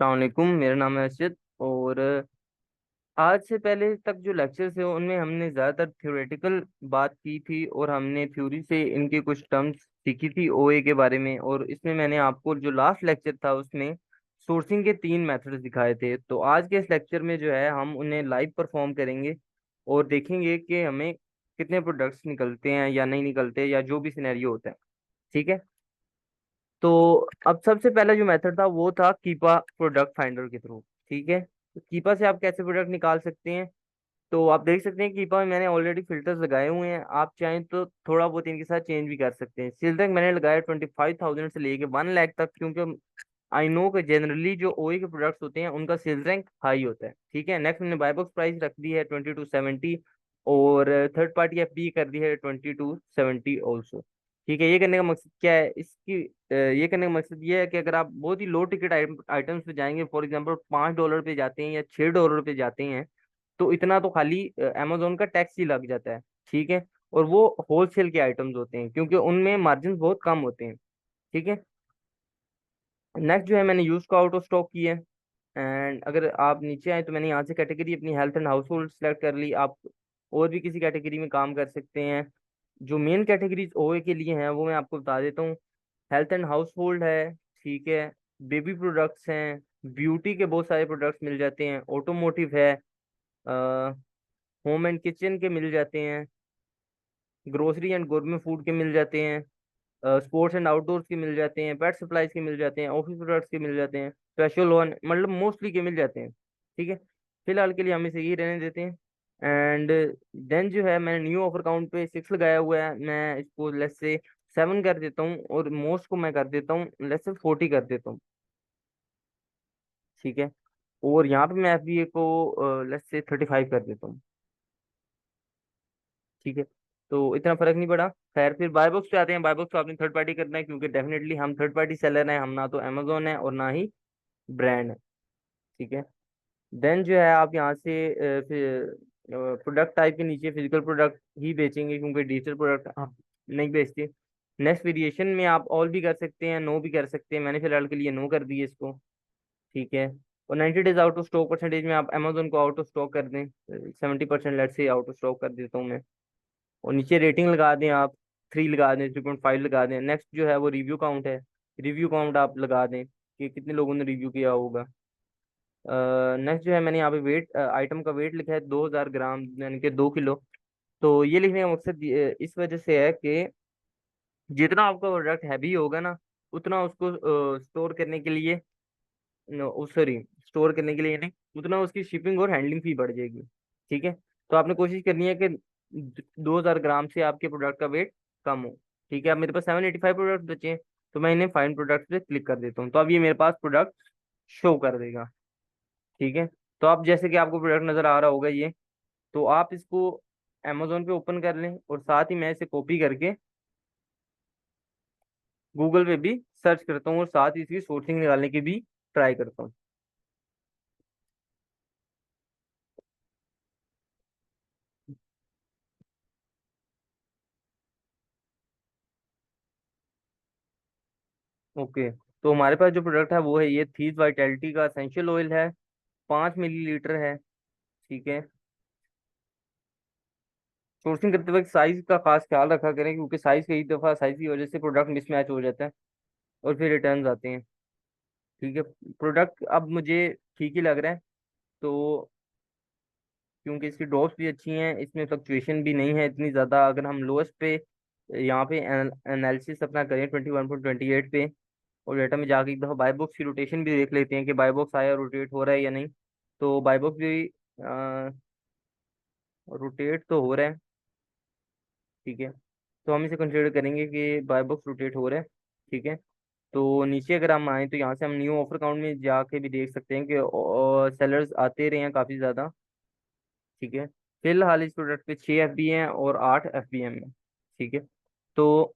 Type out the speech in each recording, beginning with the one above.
अलैक्म, मेरा नाम है अर्शद। और आज से पहले तक जो लेक्चर्स है उनमें हमने ज़्यादातर थ्योरेटिकल बात की थी और हमने थ्योरी से इनके कुछ टर्म्स सीखी थी ओए के बारे में। और इसमें मैंने आपको जो लास्ट लेक्चर था उसमें सोर्सिंग के 3 मेथड्स दिखाए थे। तो आज के इस लेक्चर में जो है हम उन्हें लाइव परफॉर्म करेंगे और देखेंगे कि हमें कितने प्रोडक्ट्स निकलते हैं या नहीं निकलते, या जो भी सिनेरियो होता है। ठीक है। तो अब सबसे पहला जो मेथड था वो था कीपा प्रोडक्ट फाइंडर के थ्रू। ठीक है, तो कीपा से आप कैसे प्रोडक्ट निकाल सकते हैं। तो आप देख सकते हैं कीपा में मैंने ऑलरेडी फिल्टर्स लगाए हुए हैं। आप चाहें तो थोड़ा बहुत इनके साथ चेंज भी कर सकते हैं। सील तक मैंने लगाया 25,000 से लेके 1 लाख तक, क्योंकि आई नो कि जनरली जो ओई के प्रोडक्ट्स होते हैं उनका सेल रैंक हाई होता है। ठीक है, नेक्स्ट मैंने बाय बॉक्स प्राइस रख दी है 2270, और थर्ड पार्टी एफपी कर दी है 2270 ऑल्सो। ठीक है, ये करने का मकसद क्या है इसकी, ये करने का मकसद ये है कि अगर आप बहुत ही लो टिकट आइटम्स पे जाएंगे, फॉर एग्जांपल $5 पे जाते हैं या $6 पे जाते हैं, तो इतना तो खाली अमेजोन का टैक्स ही लग जाता है। ठीक है, और वो होलसेल के आइटम्स होते हैं क्योंकि उनमें मार्जिन बहुत कम होते हैं। ठीक है, नेक्स्ट जो है मैंने यूज का आउट ऑफ स्टॉक किया है। एंड अगर आप नीचे आए तो मैंने यहाँ से कैटेगरी अपनी health and house hold select कर ली। आप और भी किसी कैटेगरी में काम कर सकते हैं। जो मेन कैटेगरीज ओए के लिए हैं वो मैं आपको बता देता हूँ। हेल्थ एंड हाउस होल्ड है, ठीक है, बेबी प्रोडक्ट्स हैं, ब्यूटी के बहुत सारे प्रोडक्ट्स मिल जाते हैं, ऑटोमोटिव है, होम एंड किचन के मिल जाते हैं, ग्रोसरी एंड गोरमे फूड के मिल जाते हैं, स्पोर्ट्स एंड आउटडोर्स के मिल जाते हैं, पेट सप्लाईज के मिल जाते हैं, ऑफिस प्रोडक्ट्स के मिल जाते हैं, स्पेशल वन मतलब मोस्टली के मिल जाते हैं। ठीक है, फिलहाल के लिए हम इसे यही रहने देते हैं। एंड देन जो है मैंने न्यू ऑफर काउंट पे 6 लगाया हुआ है, मैं इसको लेस से 7 कर देता हूँ और मोस्ट को मैं कर देता हूँ लेस से 40 कर देता हूँ। ठीक है, और यहाँ पे मैं एफबीए को लेस से 35 कर देता हूँ। ठीक है, तो इतना फर्क नहीं पड़ा। खैर, फिर बाय बॉक्स पे आते हैं। बाय बॉक्स तो आपने थर्ड पार्टी करना है क्योंकि डेफिनेटली हम थर्ड पार्टी सेलर हैं, हम ना तो अमेजोन है और ना ही ब्रांड है। ठीक है, देन जो है आप यहाँ से फिर प्रोडक्ट टाइप के नीचे फिजिकल प्रोडक्ट ही बेचेंगे क्योंकि डिजिटल प्रोडक्ट आप नहीं बेचते। नेक्स्ट वेरिएशन में आप ऑल भी कर सकते हैं, नो भी कर सकते हैं। मैंने फिलहाल के लिए नो कर दिए इसको। ठीक है, और 90 days out of stock percentage में आप अमेजोन को आउट ऑफ स्टॉक कर दें, 70% लेट से आउट ऑफ स्टॉक कर देता हूँ मैं। और नीचे रेटिंग लगा दें आप, 3 लगा दें, 3.5 लगा दें। नेक्स्ट जो है वो रिव्यू काउंट है, रिव्यू काउंट आप लगा दें कि कितने लोगों ने रिव्यू किया होगा। नेक्स्ट जो है मैंने यहाँ पे वेट, आइटम का वेट लिखा है 2000 ग्राम, यानी कि 2 किलो। तो ये लिखने का मकसद इस वजह से है कि जितना आपका प्रोडक्ट हैवी होगा ना, उतना उसको स्टोर करने के लिए, सॉरी, स्टोर करने के लिए नहीं, उतना उसकी शिपिंग और हैंडलिंग फी बढ़ जाएगी। ठीक है, तो आपने कोशिश करनी है कि 2000 ग्राम से आपके प्रोडक्ट का वेट कम हो। ठीक है, अब मेरे पास 785 प्रोडक्ट बचे हैं, तो मैं इन्हें फाइंड प्रोडक्ट पे क्लिक कर देता हूँ, तो अब ये मेरे पास प्रोडक्ट शो कर देगा। ठीक है, तो अब जैसे कि आपको प्रोडक्ट नजर आ रहा होगा ये, तो आप इसको अमेजोन पे ओपन कर लें और साथ ही मैं इसे कॉपी करके गूगल पे भी सर्च करता हूँ और साथ ही इसकी सोर्सिंग निकालने की भी ट्राई करता हूँ। ओके, तो हमारे पास जो प्रोडक्ट है वो है ये थीस वाइटैलिटी का एसेंशियल ऑयल है, 5 मिलीलीटर है। ठीक है, सोर्सिंग करते वक्त साइज का खास ख्याल रखा करें क्योंकि साइज कई दफ़ा साइज की वजह से प्रोडक्ट मिसमैच हो जाता है और फिर रिटर्न आते हैं। ठीक है, प्रोडक्ट अब मुझे ठीक ही लग रहा है, तो क्योंकि इसकी ड्रॉप्स भी अच्छी हैं, इसमें फ्लक्चुएशन भी नहीं है इतनी ज़्यादा। अगर हम लोएस्ट पे यहाँ पे एनालिसिस अपना करें 21.28 पे, और डाटा में जाके एक दफ़ा बाय बॉक्स की रोटेशन भी देख लेते हैं कि बाय बॉक्स आया रोटेट हो रहा है या नहीं। तो बाय बॉक्स भी रोटेट तो हो रहा है। ठीक है, तो हम इसे कंसिडर करेंगे कि बाय बॉक्स रोटेट हो रहा है। ठीक है, तो नीचे अगर हम आए तो यहाँ से हम न्यू ऑफर काउंट में जाके भी देख सकते हैं कि सेलर्स आते रहे हैं काफ़ी ज़्यादा। ठीक है, फिलहाल इस प्रोडक्ट पे 6 एफ बी हैं और 8 एफ बी एम है। ठीक है, तो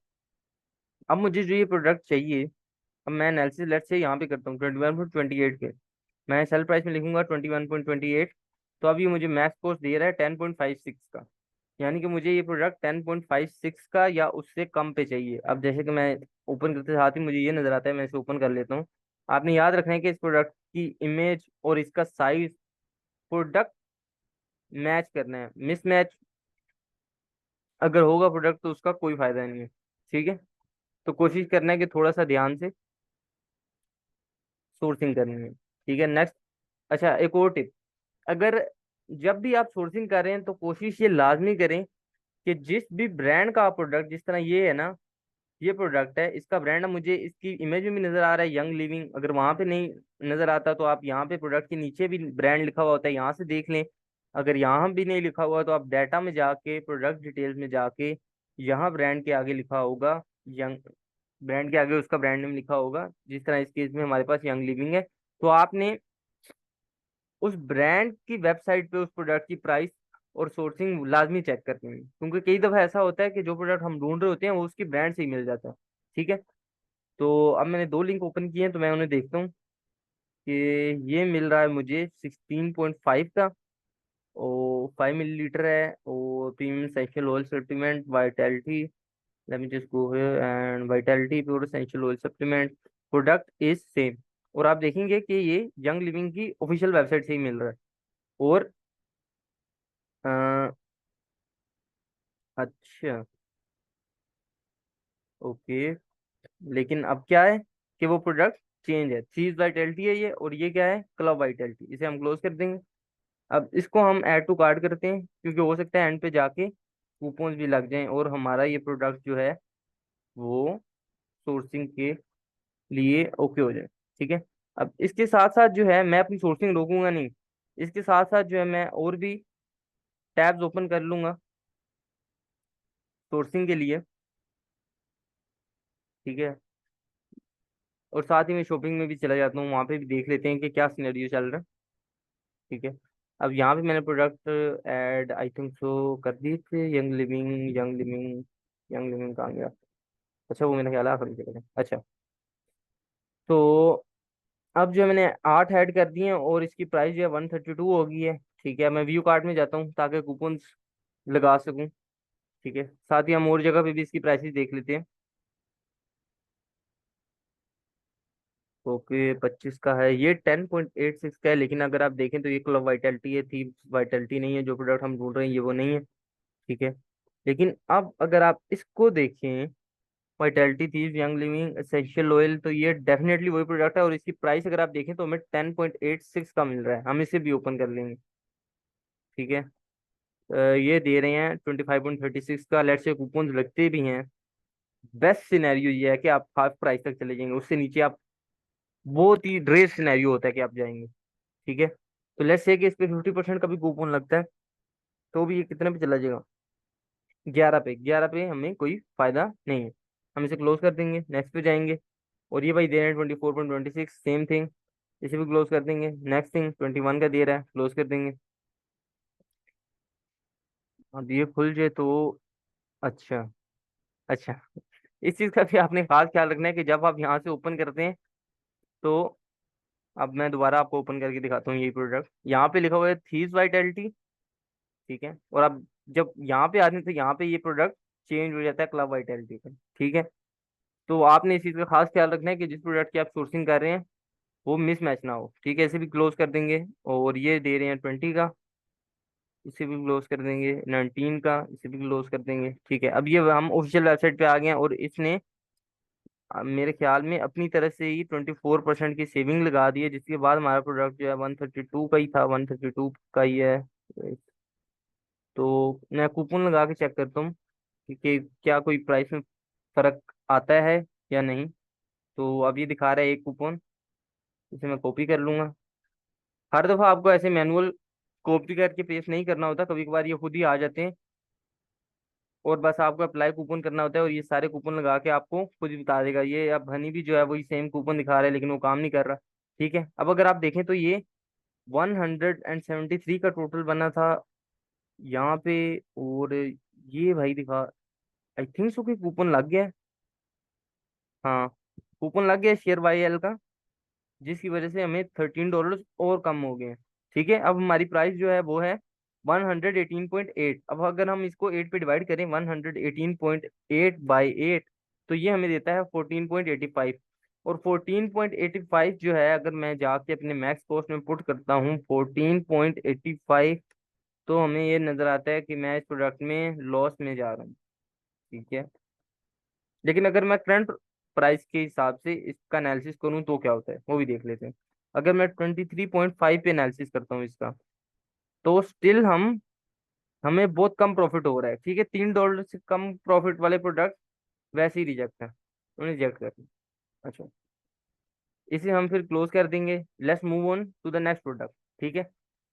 अब मुझे जो ये प्रोडक्ट चाहिए, अब मैं एनालिसिस लेट से यहाँ पे करता हूँ 21.28 के। मैं सेल प्राइस में लिखूंगा 21.28। तो अब ये मुझे मैक्स कॉस्ट दे रहा है 10.56 का, यानी कि मुझे ये प्रोडक्ट 10.56 का या उससे कम पे चाहिए। अब जैसे कि मैं ओपन करते साथ ही मुझे ये नजर आता है, मैं इसे ओपन कर लेता हूँ। आपने याद रखना है कि इस प्रोडक्ट की इमेज और इसका साइज प्रोडक्ट मैच करना है। मिसमैच अगर होगा प्रोडक्ट तो उसका कोई फायदा नहीं है। ठीक है, तो कोशिश करना है कि थोड़ा सा ध्यान से सोर्सिंग करनी है। ठीक है, नेक्स्ट। अच्छा, एक और टिप। अगर जब भी आप सोर्सिंग कर रहे हैं तो कोशिश ये लाजमी करें कि जिस भी ब्रांड का आप प्रोडक्ट, जिस तरह ये है ना, ये प्रोडक्ट है, इसका ब्रांड मुझे इसकी इमेज में भी नजर आ रहा है यंग लिविंग, अगर वहां पे नहीं नजर आता तो आप यहाँ पे प्रोडक्ट के नीचे भी ब्रांड लिखा हुआ होता है, यहाँ से देख लें। अगर यहाँ भी नहीं लिखा हुआ तो आप डाटा में जाके, प्रोडक्ट डिटेल्स में जाके, यहाँ ब्रांड के आगे लिखा होगा यंग, ब्रांड के आगे उसका ब्रांड नेम लिखा होगा, जिस तरह इस केस में हमारे पास यंग लिविंग है। तो आपने उस ब्रांड की वेबसाइट पे उस प्रोडक्ट की प्राइस और सोर्सिंग लाजमी चेक करनी है, क्योंकि कई दफा ऐसा होता है कि जो प्रोडक्ट हम ढूंढ रहे होते हैं वो उसकी ब्रांड से ही मिल जाता है। ठीक है, तो अब मैंने दो लिंक ओपन किए हैं तो मैं उन्हें देखता हूँ कि ये मिल रहा है मुझे 16.5 का, और 5 मिलीलीटर है, और premium essential oil supplement vitality. Let me just go here and vitality pure essential oil supplement, product is same. और आप देखेंगे कि ये यंग लिविंग की ऑफिशियल वेबसाइट से ही मिल रहा है। और अ, अच्छा, ओके, लेकिन अब क्या है कि वो प्रोडक्ट चेंज है, चीज वाइटैलिटी है ये, और ये क्या है, क्लब वाइटैलिटी। इसे हम क्लोज कर देंगे। अब इसको हम ऐड टू कार्ट करते हैं, क्योंकि हो सकता है एंड पे जाके कूपन भी लग जाएं और हमारा ये प्रोडक्ट जो है वो सोर्सिंग के लिए ओके हो जाए। ठीक है, अब इसके साथ साथ जो है मैं अपनी सोर्सिंग रोकूंगा नहीं, इसके साथ साथ जो है मैं और भी टैब्स ओपन कर लूंगा सोर्सिंग के लिए। ठीक है, और साथ ही मैं शॉपिंग में भी चला जाता हूँ, वहां पे भी देख लेते हैं कि क्या सिनेरियो चल रहा है। ठीक है, अब यहाँ पे मैंने product add I think so कर दिए थे, young living, young living, young living कहाँ गया। अच्छा, वो मेरा ख्याल है आखिरी जगह है। अच्छा, तो अब जो है मैंने 8 ऐड कर दिए हैं और इसकी प्राइस जो है 132 हो गई है। ठीक है, मैं व्यू कार्ट में जाता हूँ ताकि कूपन लगा सकूँ। ठीक है, साथ ही हम और जगह पे भी इसकी प्राइसेस देख लेते हैं। ओके, 25 का है, ये 10.86 का है, लेकिन अगर आप देखें तो ये क्लब वाइटैलिटी है, थी वाइटैलिटी नहीं है। जो प्रोडक्ट हम ढूंढ रहे हैं ये वो नहीं है। ठीक है, लेकिन अब अगर आप इसको देखें, वाइटैलिटी थी यंग लिविंग एसेंशियल ऑयल, तो ये डेफिनेटली वही प्रोडक्ट है, और इसकी प्राइस अगर आप देखें तो हमें 10.86 का मिल रहा है। हम इसे भी ओपन कर लेंगे। ठीक है, ये दे रहे हैं 25.36 का। लेट्स से कूपन लगते भी हैं, बेस्ट सिनेरियो ये है कि आप हाफ प्राइस तक चले जाएंगे, उससे नीचे आप, बहुत ही ड्रेस सिनेरियो होता है कि आप जाएंगे। ठीक है, तो लेट्स से कि इस पे 50% का भी कूपन लगता है, तो भी ये कितने पे चला जाएगा, 11 पे। 11 पे हमें कोई फायदा नहीं है, हम इसे क्लोज कर देंगे, नेक्स्ट पे जाएंगे। और ये भाई दे रहे हैं 24.26, सेम थिंग, इसे भी क्लोज कर देंगे। नेक्स्ट थिंग 21 का दे रहा है, क्लोज कर देंगे। अब ये खुल जाए तो अच्छा। अच्छा, इस चीज का भी आपने खास ख्याल रखना है कि जब आप यहाँ से ओपन करते हैं तो, अब मैं दोबारा आपको ओपन करके दिखाता हूँ, यही प्रोडक्ट यहाँ पे लिखा हुआ है थीस वाइटैलिटी। ठीक है, और अब जब यहाँ पे आते हैं तो यहाँ पे ये प्रोडक्ट चेंज हो जाता है क्लब वाइटैलिटी का। ठीक है, तो आपने इस चीज का खास ख्याल रखना है कि जिस प्रोडक्ट की आप सोर्सिंग कर रहे हैं वो मिसमैच ना हो। ठीक है, इसे भी क्लोज कर देंगे। और ये दे रहे हैं 20 का, इसे भी क्लोज कर देंगे। 19 का, इसे भी क्लोज कर देंगे। ठीक है, अब ये हम ऑफिशियल वेबसाइट पे आ गए हैं, और इसने मेरे ख्याल में अपनी तरफ से ही 24% की सेविंग लगा दी है, जिसके बाद हमारा प्रोडक्ट जो है 132 का ही था, 132 का ही है। तो मैं कूपन लगा के चेक करता हूँ कि क्या कोई प्राइस में फर्क आता है या नहीं। तो अब ये दिखा रहा है एक कूपन, इसे मैं कॉपी कर लूंगा। हर दफा आपको ऐसे मैनुअल कॉपी करके पेस्ट नहीं करना होता, कभी कभार ये खुद ही आ जाते हैं, और बस आपको अप्लाई कूपन करना होता है, और ये सारे कूपन लगा के आपको खुद ही बता देगा। ये अब हनी भी जो है वही सेम कूपन दिखा रहा है, लेकिन वो काम नहीं कर रहा। ठीक है, अब अगर आप देखें तो ये 173 का टोटल बना था यहाँ पे, और ये भाई दिखा, आई थिंक सो कि कूपन लग गया है। हाँ, कूपन लग गया है शेयर वाई एल का, जिसकी वजह से हमें $13 और कम हो गए हैं। ठीक है, अब हमारी प्राइस जो है वो है 118.8। अब अगर हम इसको 8 पे डिवाइड करें, 118.8 बाई 8, तो ये हमें देता है 14.85। और 14.85 जो है, अगर मैं जाके अपने मैक्स कॉस्ट में पुट करता हूँ 14.85, तो हमें ये नजर आता है कि मैं इस प्रोडक्ट में लॉस में जा रहा हूँ। ठीक है, लेकिन अगर मैं करंट प्राइस के हिसाब से इसका एनालिसिस करूँ तो क्या होता है वो भी देख लेते हैं। अगर मैं 23.5 पे एनालिसिस करता हूँ इसका, तो स्टिल हमें बहुत कम प्रॉफिट हो रहा है। ठीक है, $3 से कम प्रॉफिट वाले प्रोडक्ट वैसे ही रिजेक्ट है, उन्हें रिजेक्ट कर दिया। अच्छा, इसे हम फिर क्लोज कर देंगे। Let's move on to the next product. ठीक है,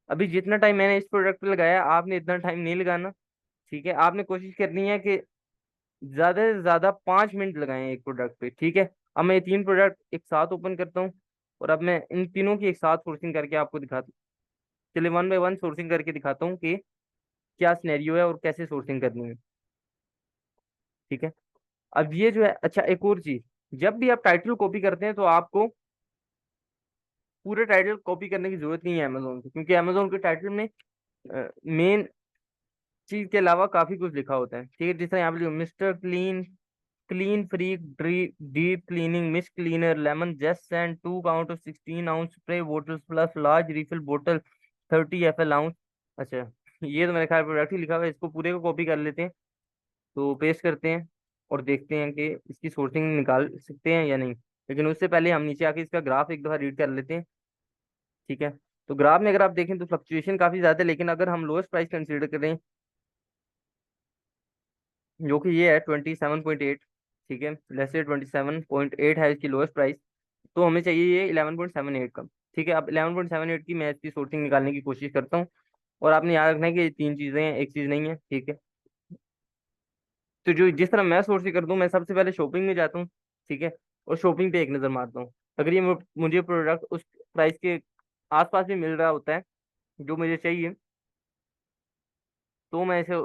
अभी जितना टाइम मैंने इस प्रोडक्ट पे लगाया, आपने इतना टाइम नहीं लगाना। ठीक है, आपने कोशिश करनी है कि ज्यादा से ज्यादा 5 मिनट लगाएं एक प्रोडक्ट पे। ठीक है, अब मैं ये तीन प्रोडक्ट एक साथ ओपन करता हूँ, और अब मैं इन तीनों की एक साथ सोर्सिंग करके आपको दिखाता हूँ। चलिए, वन बाय वन सोर्सिंग करके दिखाता हूँ कि क्या सिनेरियो है और कैसे सोर्सिंग करनी है। ठीक है, अब ये जो है, अच्छा एक और चीज, जब भी आप टाइटल कॉपी करते हैं तो आपको पूरे टाइटल कॉपी करने की जरूरत नहीं है अमेजोन से, क्योंकि अमेजोन के टाइटल में मेन चीज के अलावा काफी कुछ लिखा होता है। ठीक है, जिस तरह यहाँ पे लिखा, Mr Clean, clean free, deep cleaning mist cleaner, lemon zest and 2 count of 16 ounce spray bottles plus large refill बोतल 30 FL ounce। अच्छा, ये तो मेरे ख्याल प्रोडक्ट ही लिखा हुआ है, इसको पूरे को कॉपी कर लेते हैं। तो पेस्ट करते हैं और देखते हैं कि इसकी सोर्सिंग निकाल सकते हैं या नहीं। लेकिन उससे पहले हम नीचे आके इसका ग्राफ एक दफा रीड कर लेते हैं। ठीक है, तो ग्राफ में अगर आप देखें तो फ्लक्चुएशन काफी ज्यादा है, लेकिन अगर हम लोएस्ट प्राइस कंसीडर करें, जो कि ये है 27.8, ठीक है, लेट्स से 27.8 है इसकी लोएस्ट प्राइस, तो हमें चाहिए ये 11.78 का। ठीक है, अब 11.78 की मैं इसकी सोर्सिंग निकालने की कोशिश करता हूँ। और आपने याद रखना है कि ये तीन चीजें हैं, एक चीज नहीं है। ठीक है, तो जो जिस तरह मैं सोर्सिंग करता हूँ, मैं सबसे पहले शॉपिंग में जाता हूँ। ठीक है, और शॉपिंग पे एक नजर मारता हूँ। अगर ये मुझे प्रोडक्ट उस प्राइस के आसपास भी मिल रहा होता है जो मुझे चाहिए, तो मैं इसे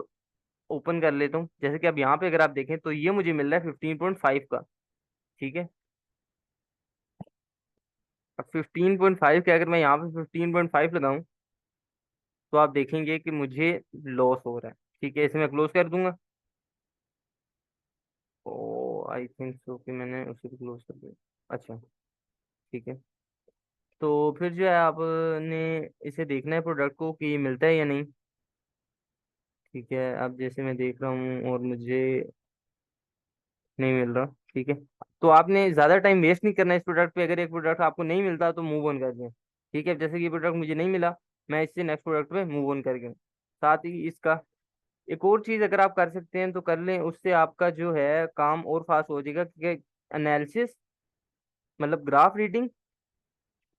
ओपन कर लेता हूँ। जैसे कि अब यहाँ पे अगर आप देखें तो ये मुझे मिल रहा है 15.5 का। ठीक है, अब 15.5 के अगर मैं यहाँ पे 15.5 लगाऊं, तो आप देखेंगे कि मुझे लॉस हो रहा है। ठीक है, इसे मैं क्लोज कर दूंगा। ओ आई थिंक सो कि मैंने उसे क्लोज कर दिया। अच्छा, ठीक है, तो फिर जो है आपने इसे देखना है प्रोडक्ट को कि ये मिलता है या नहीं। ठीक है, अब जैसे मैं देख रहा हूँ और मुझे नहीं मिल रहा। ठीक है, तो आपने ज्यादा टाइम वेस्ट नहीं करना इस प्रोडक्ट पे। अगर एक प्रोडक्ट आपको नहीं मिलता तो मूव ऑन कर दें। ठीक है, जैसे कि ये प्रोडक्ट मुझे नहीं मिला, मैं इससे नेक्स्ट प्रोडक्ट पे मूव ऑन कर गया। साथ ही इसका एक और चीज अगर आप कर सकते हैं तो कर लें, उससे आपका जो है काम और फास्ट हो जाएगा, क्योंकि एनालिसिस मतलब ग्राफ रीडिंग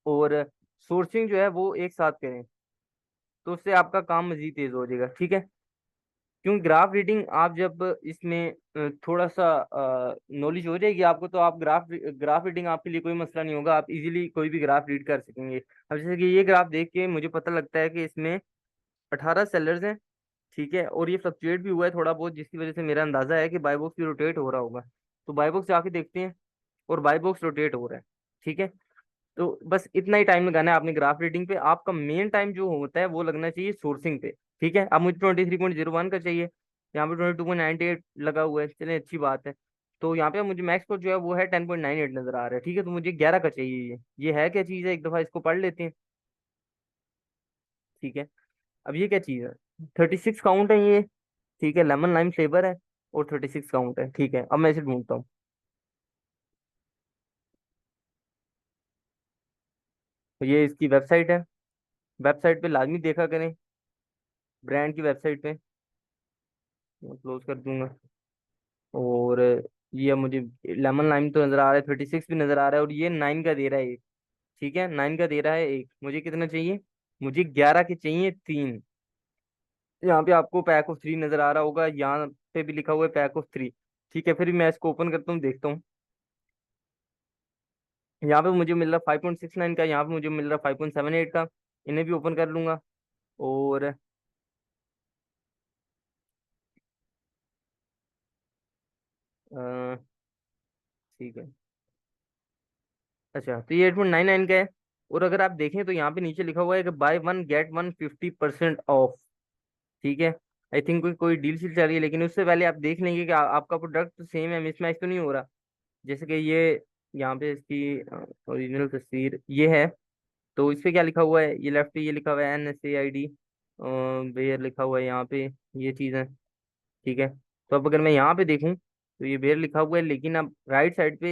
और सोर्सिंग जो है वो एक साथ करें, तो उससे आपका काम मजीद तेज हो जाएगा। ठीक है, क्योंकि ग्राफ रीडिंग आप जब इसमें थोड़ा सा नॉलेज हो जाएगी आपको, तो आप ग्राफ रीडिंग आपके लिए कोई मसला नहीं होगा, आप इजीली कोई भी ग्राफ रीड कर सकेंगे। अब जैसे कि ये ग्राफ देख के मुझे पता लगता है कि इसमें 18 सेलर्स हैं। ठीक है, और ये फ्लक्चुएट भी हुआ है थोड़ा बहुत, जिसकी वजह से मेरा अंदाजा है कि बाई बॉक्स भी रोटेट हो रहा होगा। तो बाई बॉक्स जाके देखते हैं, और बाई बॉक्स रोटेट हो रहा है। ठीक है, तो बस इतना ही टाइम लगाना है आपने ग्राफ रीडिंग पे। आपका मेन टाइम जो होता है वो लगना चाहिए सोर्सिंग पे। ठीक है, अब मुझे 23.01 का चाहिए, यहाँ पे 22.98 लगा हुआ है, चलिए अच्छी बात है। तो यहाँ पे मुझे मैक्स को जो है वो है 10.98 नजर आ रहा है। ठीक है, तो मुझे 11 का चाहिए। ये है क्या चीज़ है, एक दफा इसको पढ़ लेते हैं। ठीक है, अब ये क्या चीज़ है, 36 काउंट है ये। ठीक है, लेमन लाइम फ्लेवर है, और 36 काउंट है। ठीक है, अब मैं इसे ढूंढता हूँ। तो ये इसकी वेबसाइट है, वेबसाइट पे लाजमी देखा करें, ब्रांड की वेबसाइट पे। क्लोज कर दूंगा। और ये मुझे लेमन लाइम तो नजर आ रहा है, 36 भी नजर आ रहा है, और ये 9 का दे रहा है एक। ठीक है, 9 का दे रहा है एक, मुझे कितना चाहिए, मुझे 11 के चाहिए तीन। यहाँ पे आपको पैक ऑफ 3 नजर आ रहा होगा, यहाँ पे भी लिखा हुआ है पैक ऑफ 3। ठीक है, फिर मैं इसको ओपन करता हूँ, देखता हूँ। यहाँ पे मुझे मिल रहा 5.69 का, यहाँ पे मुझे मिल रहा 5.78 का। इन्हें भी ओपन कर लूंगा। और अ, ठीक है, अच्छा, तो ये 8.99 का है। और अगर आप देखें तो यहाँ पे नीचे लिखा हुआ है कि by one get one 50% of. ठीक है, आई थिंक कोई डील शील चल रही है, लेकिन उससे पहले आप देख लेंगे कि आपका प्रोडक्ट सेम है, मिसमैच तो नहीं हो रहा। जैसे कि ये यहाँ पे इसकी ओरिजिनल तस्वीर ये है। तो इस पे क्या लिखा हुआ है, ये लेफ्ट पे ये लिखा हुआ है NSAID, बेयर लिखा हुआ है यहाँ पे, ये चीज़ है। ठीक है। तो अब अगर मैं यहाँ पे देखूँ तो ये बेयर लिखा हुआ है, लेकिन अब राइट साइड पे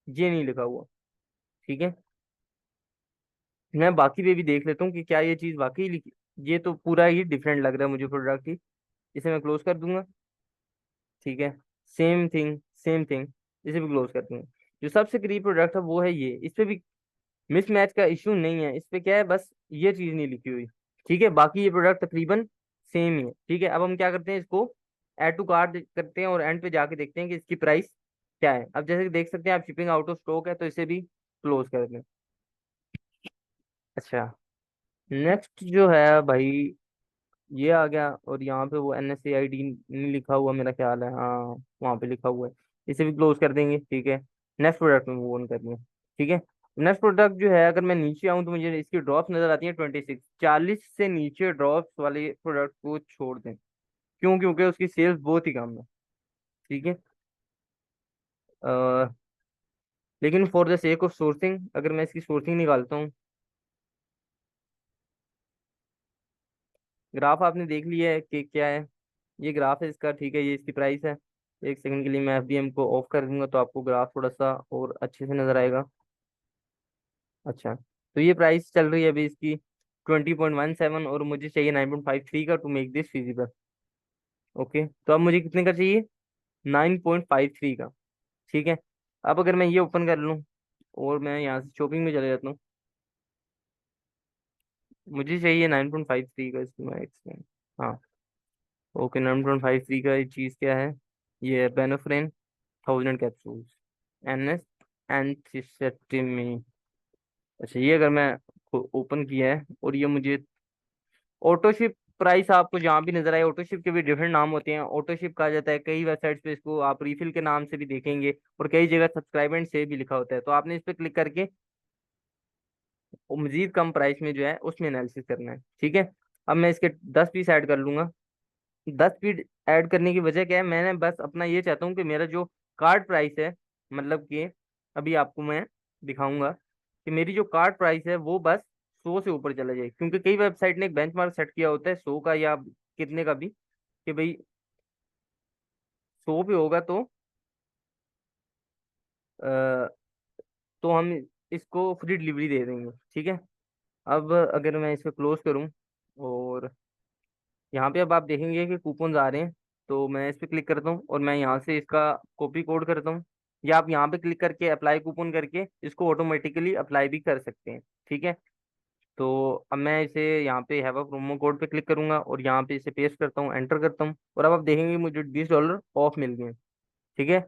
ये नहीं लिखा हुआ। ठीक है। मैं बाकी पे भी देख लेता हूँ कि क्या ये चीज़ वाकई लिखी। ये तो पूरा ही डिफरेंट लग रहा है मुझे प्रोडक्ट ही। इसे मैं क्लोज कर दूंगा। ठीक है। Same thing same thing. इसे भी क्लोज कर दूंगा। जो सबसे करीब प्रोडक्ट है वो है ये, इस पे भी मिसमैच का इशू नहीं है, इस पे क्या है बस ये चीज नहीं लिखी हुई। ठीक है। बाकी ये प्रोडक्ट तकरीबन सेम ही है। ठीक है। अब हम क्या करते हैं, इसको ऐड टू कार्ट करते हैं और एंड पे जाके देखते हैं कि इसकी प्राइस क्या है। अब जैसे कि देख सकते हैं आप, शिपिंग आउट ऑफ स्टॉक है, तो इसे भी क्लोज कर दें। अच्छा। नेक्स्ट जो है भाई, ये आ गया और यहाँ पे वो NSAID नहीं लिखा हुआ मेरा ख्याल है, हाँ वहाँ पे लिखा हुआ है। इसे भी क्लोज कर देंगे। ठीक है। नेक्स्ट प्रोडक्ट में मूव ऑन करनी है। ठीक है। नेक्स्ट प्रोडक्ट जो है, अगर मैं नीचे आऊँ तो मुझे इसकी ड्रॉप्स नजर आती है 26, 40 से नीचे ड्रॉप्स वाले प्रोडक्ट को छोड़ दें। क्यों? क्योंकि उसकी सेल्स बहुत ही कम है। ठीक है। अ, लेकिन for the sake of sourcing, अगर मैं इसकी सोर्सिंग निकालता हूँ, ग्राफ आपने देख लिया है कि क्या है। ये ग्राफ है इसका। ठीक है। ये इसकी प्राइस है। एक सेकंड के लिए मैं FBM को ऑफ कर दूंगा तो आपको ग्राफ थोड़ा सा और अच्छे से नजर आएगा। अच्छा। तो ये प्राइस चल रही है अभी इसकी 20.17, और मुझे चाहिए 9.53 का to make this feasible. Okay. तो अब मुझे कितने का चाहिए? 9.53 का। ठीक है। अब अगर मैं ये ओपन कर लूँ और मैं यहाँ से शॉपिंग में चले जाता हूँ, मुझे चाहिए 9.53 का इसमें हाँ। ओके। 9.53 का ये चीज़ क्या है? ये है बेनोफ्रेन 1000 कैप्सूल्स, NS एंथिसेप्टिमी। अच्छा, ये अगर मैं ओपन किया है और ये मुझे ऑटोशिप प्राइस, आपको जहाँ भी नजर आए, ऑटोशिप के भी डिफरेंट नाम होते हैं। ऑटोशिप कहा जाता है कई वेबसाइट्स पे, इसको आप रिफिल के नाम से भी देखेंगे, और कई जगह सब्सक्राइब एंड सेव भी लिखा होता है। तो आपने इस पे क्लिक करके वो मजीद कम प्राइस में जो है उसमें एनालिसिस करना है। ठीक है। अब मैं इसके 10 पीस ऐड कर लूंगा। 10 पीस ऐड करने की वजह क्या है, मैंने बस अपना ये चाहता हूँ कि मेरा जो कार्ड प्राइस है, मतलब कि अभी आपको मैं दिखाऊंगा कि मेरी जो कार्ड प्राइस है वो बस 100 से ऊपर चला जाए, क्योंकि कई वेबसाइट ने एक बेंचमार्क सेट किया होता है 100 का या कितने का भी, कि भाई 100 पे होगा आ, तो हम इसको फ्री डिलीवरी दे देंगे। ठीक है। अब अगर मैं इसको क्लोज करूं और यहाँ पे अब आप देखेंगे कि कूपन्स आ रहे हैं, तो मैं इस पे क्लिक करता हूँ और मैं यहाँ से इसका कॉपी कोड करता हूँ, या आप यहाँ पे क्लिक करके अप्लाई कूपन करके इसको ऑटोमेटिकली अप्लाई भी कर सकते हैं। ठीक है। तो अब मैं इसे यहाँ पे हैव अ प्रोमो कोड पे क्लिक करूंगा और यहाँ पे इसे पेस्ट करता हूँ, एंटर करता हूँ, और अब आप देखेंगे मुझे $20 ऑफ मिल गए। ठीक है।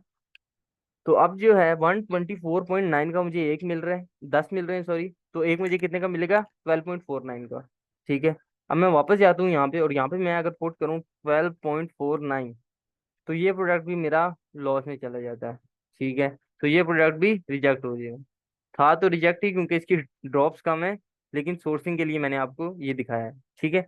तो अब जो है 124.9 का मुझे एक मिल रहा है, 10 मिल रहे हैं सॉरी, तो एक मुझे कितने का मिलेगा? 12.49 का। ठीक है। अब मैं वापस जाता हूँ यहाँ पे, और यहाँ पे मैं अगर पुट करूँ 12.49, तो ये प्रोडक्ट भी मेरा लॉस में चला जाता है। ठीक है। तो ये प्रोडक्ट भी रिजेक्ट हो जाएगा। था तो रिजेक्ट ही, क्योंकि इसकी ड्रॉप्स कम है, लेकिन सोर्सिंग के लिए मैंने आपको ये दिखाया है। ठीक है।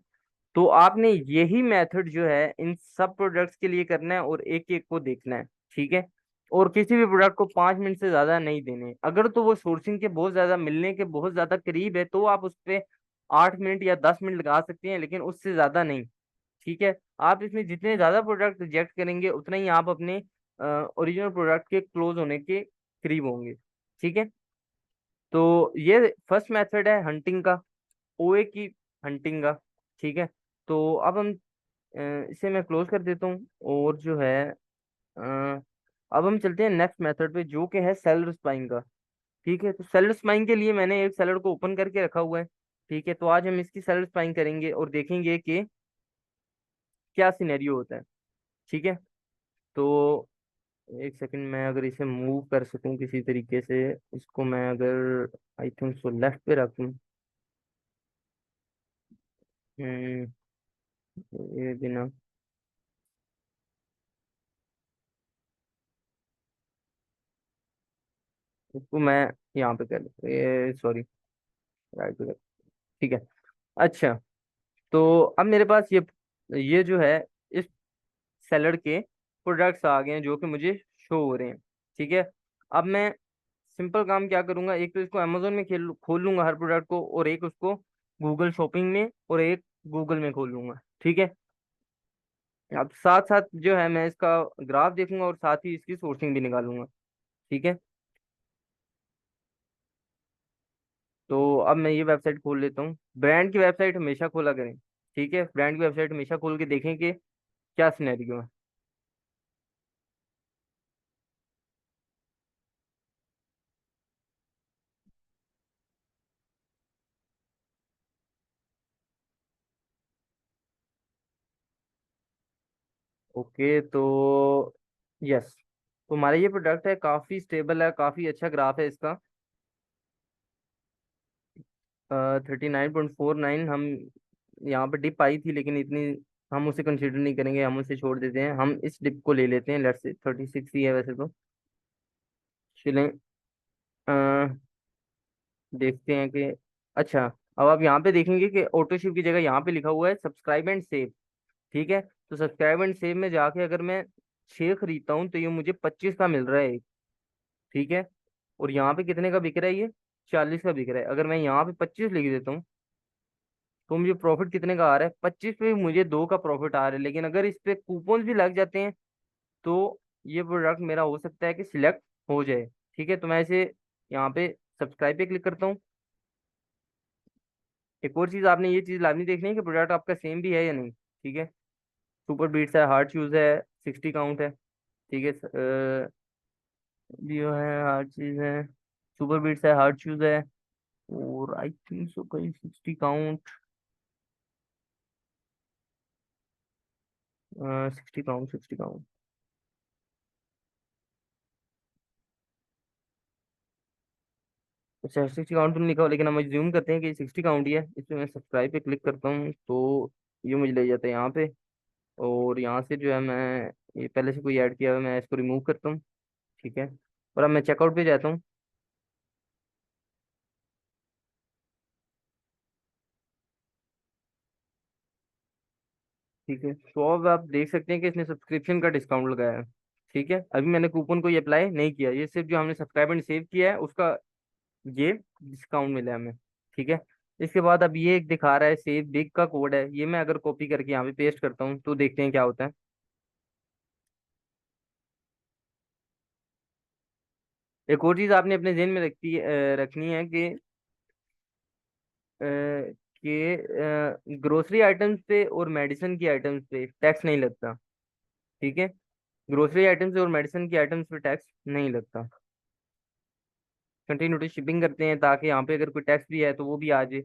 तो आपने यही मेथड जो है इन सब प्रोडक्ट्स के लिए करना है और एक एक को देखना है। ठीक है। और किसी भी प्रोडक्ट को 5 मिनट से ज्यादा नहीं देने। अगर तो वो सोर्सिंग के बहुत ज्यादा मिलने के बहुत ज्यादा करीब है, तो आप उस पे 8 मिनट या 10 मिनट लगा सकते हैं, लेकिन उससे ज्यादा नहीं। ठीक है। आप इसमें जितने ज्यादा प्रोडक्ट रिजेक्ट करेंगे उतना ही आप अपने ओरिजिनल प्रोडक्ट के क्लोज होने के करीब होंगे। ठीक है। तो ये फर्स्ट मेथड है हंटिंग का, OA की हंटिंग का। ठीक है। तो अब हम इसे मैं क्लोज कर देता हूँ, और जो है अब हम चलते हैं नेक्स्ट मेथड पे, जो कि है सेलर स्पाइंग का। ठीक है। तो सेलर स्पाइंग के लिए मैंने एक सेलर को ओपन करके रखा हुआ है। ठीक है। तो आज हम इसकी सेलर स्पाइंग करेंगे और देखेंगे कि क्या सिनेरियो होता है। ठीक है। तो एक सेकंड, मैं अगर इसे मूव कर सकूं किसी तरीके से, इसको मैं अगर आई थिंक सो लेफ्ट पे रखूं। हम्म, ये बिना, इसको मैं यहाँ पे कर, ये सॉरी, राइट पे कर। ठीक है। अच्छा। तो अब मेरे पास ये जो है इस सेलर के प्रोडक्ट्स आ गए हैं जो कि मुझे शो हो रहे हैं। ठीक है। अब मैं सिंपल काम क्या करूंगा, एक तो इसको अमेजोन में खेल खोल लूंगा हर प्रोडक्ट को, और एक उसको गूगल शॉपिंग में, और एक गूगल में खोल लूंगा। ठीक है। अब साथ साथ जो है मैं इसका ग्राफ देखूंगा और साथ ही इसकी सोर्सिंग भी निकालूंगा। ठीक है। तो अब मैं ये वेबसाइट खोल लेता हूँ। ब्रांड की वेबसाइट हमेशा खोला करें। ठीक है, ब्रांड की वेबसाइट हमेशा खोल के देखें कि क्या सिनेरियो है। ओके, तो यस, तो हमारा ये प्रोडक्ट है, काफ़ी स्टेबल है, काफ़ी अच्छा ग्राफ है इसका। 39.49 हम यहाँ पे डिप आई थी, लेकिन इतनी हम उसे कंसिडर नहीं करेंगे, हम उसे छोड़ देते हैं। हम इस डिप को ले लेते हैं, लेट्स से 36 ही है वैसे तो। चलें, देखते हैं कि, अच्छा, अब आप यहाँ पे देखेंगे कि ऑटो शिप की जगह यहाँ पे लिखा हुआ है सब्सक्राइब एंड सेव। ठीक है, तो सब्सक्राइब एंड सेव में जाके अगर मैं 6 खरीदता हूँ तो ये मुझे 25 का मिल रहा है। ठीक है, और यहाँ पे कितने का बिक रहा है ये? 40 का बिक रहा है। अगर मैं यहाँ पे 25 लिख देता हूँ तो मुझे प्रॉफिट कितने का आ रहा है? 25 पे मुझे 2 का प्रॉफिट आ रहा है। लेकिन अगर इस पे कूपन भी लग जाते हैं तो ये प्रोडक्ट मेरा हो सकता है कि सिलेक्ट हो जाए। ठीक है, तो मैं इसे यहाँ पे सब्सक्राइब पे क्लिक करता हूँ। एक और चीज़, आपने ये चीज़ लाजमी देखनी है कि प्रोडक्ट आपका सेम भी है या नहीं। ठीक है, सुपर बीट्स है, हार्ड शूज है, 60 काउंट है। ठीक है, जियो है, हार्ड चीज है, सुपर बीट्स है, हार्ड शूज है, और आई थिंक सो कहीं 60 काउंट, 60 काउंट, 60 काउंट। अच्छा, 60 काउंट तो नहीं लिखा हो, लेकिन हम ज्यूम करते हैं कि 60 काउंट ही है। इसमें मैं सब्सक्राइब पे क्लिक करता हूँ तो ये मुझे ले जाता है यहाँ पे। और यहाँ से जो है मैं, ये पहले से कोई ऐड किया हुआ है, मैं इसको रिमूव करता हूँ। ठीक है, और अब मैं चेकआउट पे जाता हूँ। ठीक है, तो अब आप देख सकते हैं कि इसने सब्सक्रिप्शन का डिस्काउंट लगाया है। ठीक है, अभी मैंने कूपन को ये अप्लाई नहीं किया, ये सिर्फ जो हमने सब्सक्राइब एंड सेव किया है उसका ये डिस्काउंट मिला है हमें। ठीक है, इसके बाद अब ये एक दिखा रहा है सेव बिग का कोड है, ये मैं अगर कॉपी करके यहाँ पे पेस्ट करता हूँ तो देखते हैं क्या होता है। एक और चीज़ आपने अपने जहन में रखनी है कि ग्रोसरी आइटम्स पे और मेडिसिन की आइटम्स पे टैक्स नहीं लगता। ठीक है, ग्रोसरी आइटम्स और मेडिसिन की आइटम्स पे टैक्स नहीं लगता। कंटिन्यूटी शिपिंग करते हैं ताकि यहाँ पे अगर कोई टैक्स भी है तो वो भी आ जाए।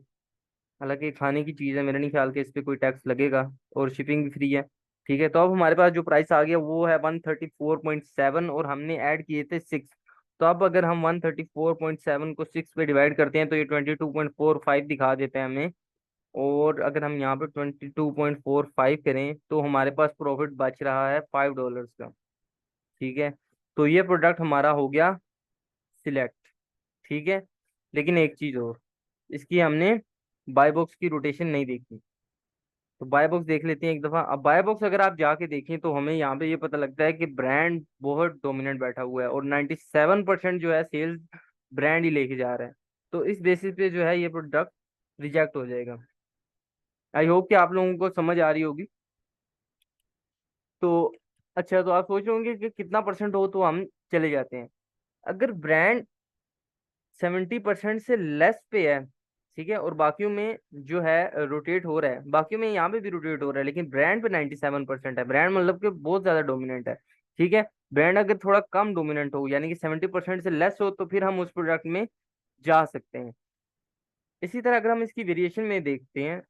हालांकि खाने की चीज़ है, मेरा नहीं ख्याल कि इस पे कोई टैक्स लगेगा, और शिपिंग भी फ्री है। ठीक है, तो अब हमारे पास जो प्राइस आ गया वो है 134.7, और हमने ऐड किए थे 6। तो अब अगर हम 134.7 को 6 पे डिवाइड करते हैं तो ये 22.45 दिखा देता है हमें। और अगर हम यहाँ पे 22.45 करें तो हमारे पास प्रॉफिट बच रहा है $5 का। ठीक है, तो ये प्रोडक्ट हमारा हो गया सिलेक्ट। ठीक है, लेकिन एक चीज़ और, इसकी हमने बाय बॉक्स की रोटेशन नहीं देखी। तो बाय बॉक्स देख लेते हैं एक दफा। अब बाय बॉक्स अगर आप जाके देखें तो हमें यहाँ पे ये पता लगता है कि ब्रांड बहुत डोमिनेंट बैठा हुआ है, और 97% जो है सेल्स ब्रांड ही लेके जा रहा है। तो इस बेसिस पे जो है ये प्रोडक्ट रिजेक्ट हो जाएगा। आई होप कि आप लोगों को समझ आ रही होगी। तो अच्छा, तो आप सोच रहे होंगे कि कितना परसेंट हो तो हम चले जाते हैं। अगर ब्रांड 70% से लेस पे है, ठीक है, और बाकियों में जो है रोटेट हो रहा है, बाकियों में यहाँ पे भी रोटेट हो रहा है, लेकिन ब्रांड पे 97% है, ब्रांड मतलब कि बहुत ज्यादा डोमिनेंट है। ठीक है, ब्रांड अगर थोड़ा कम डोमिनेंट हो, यानी कि 70% से लेस हो, तो फिर हम उस प्रोडक्ट में जा सकते हैं। इसी तरह अगर हम इसकी वेरिएशन में देखते हैं,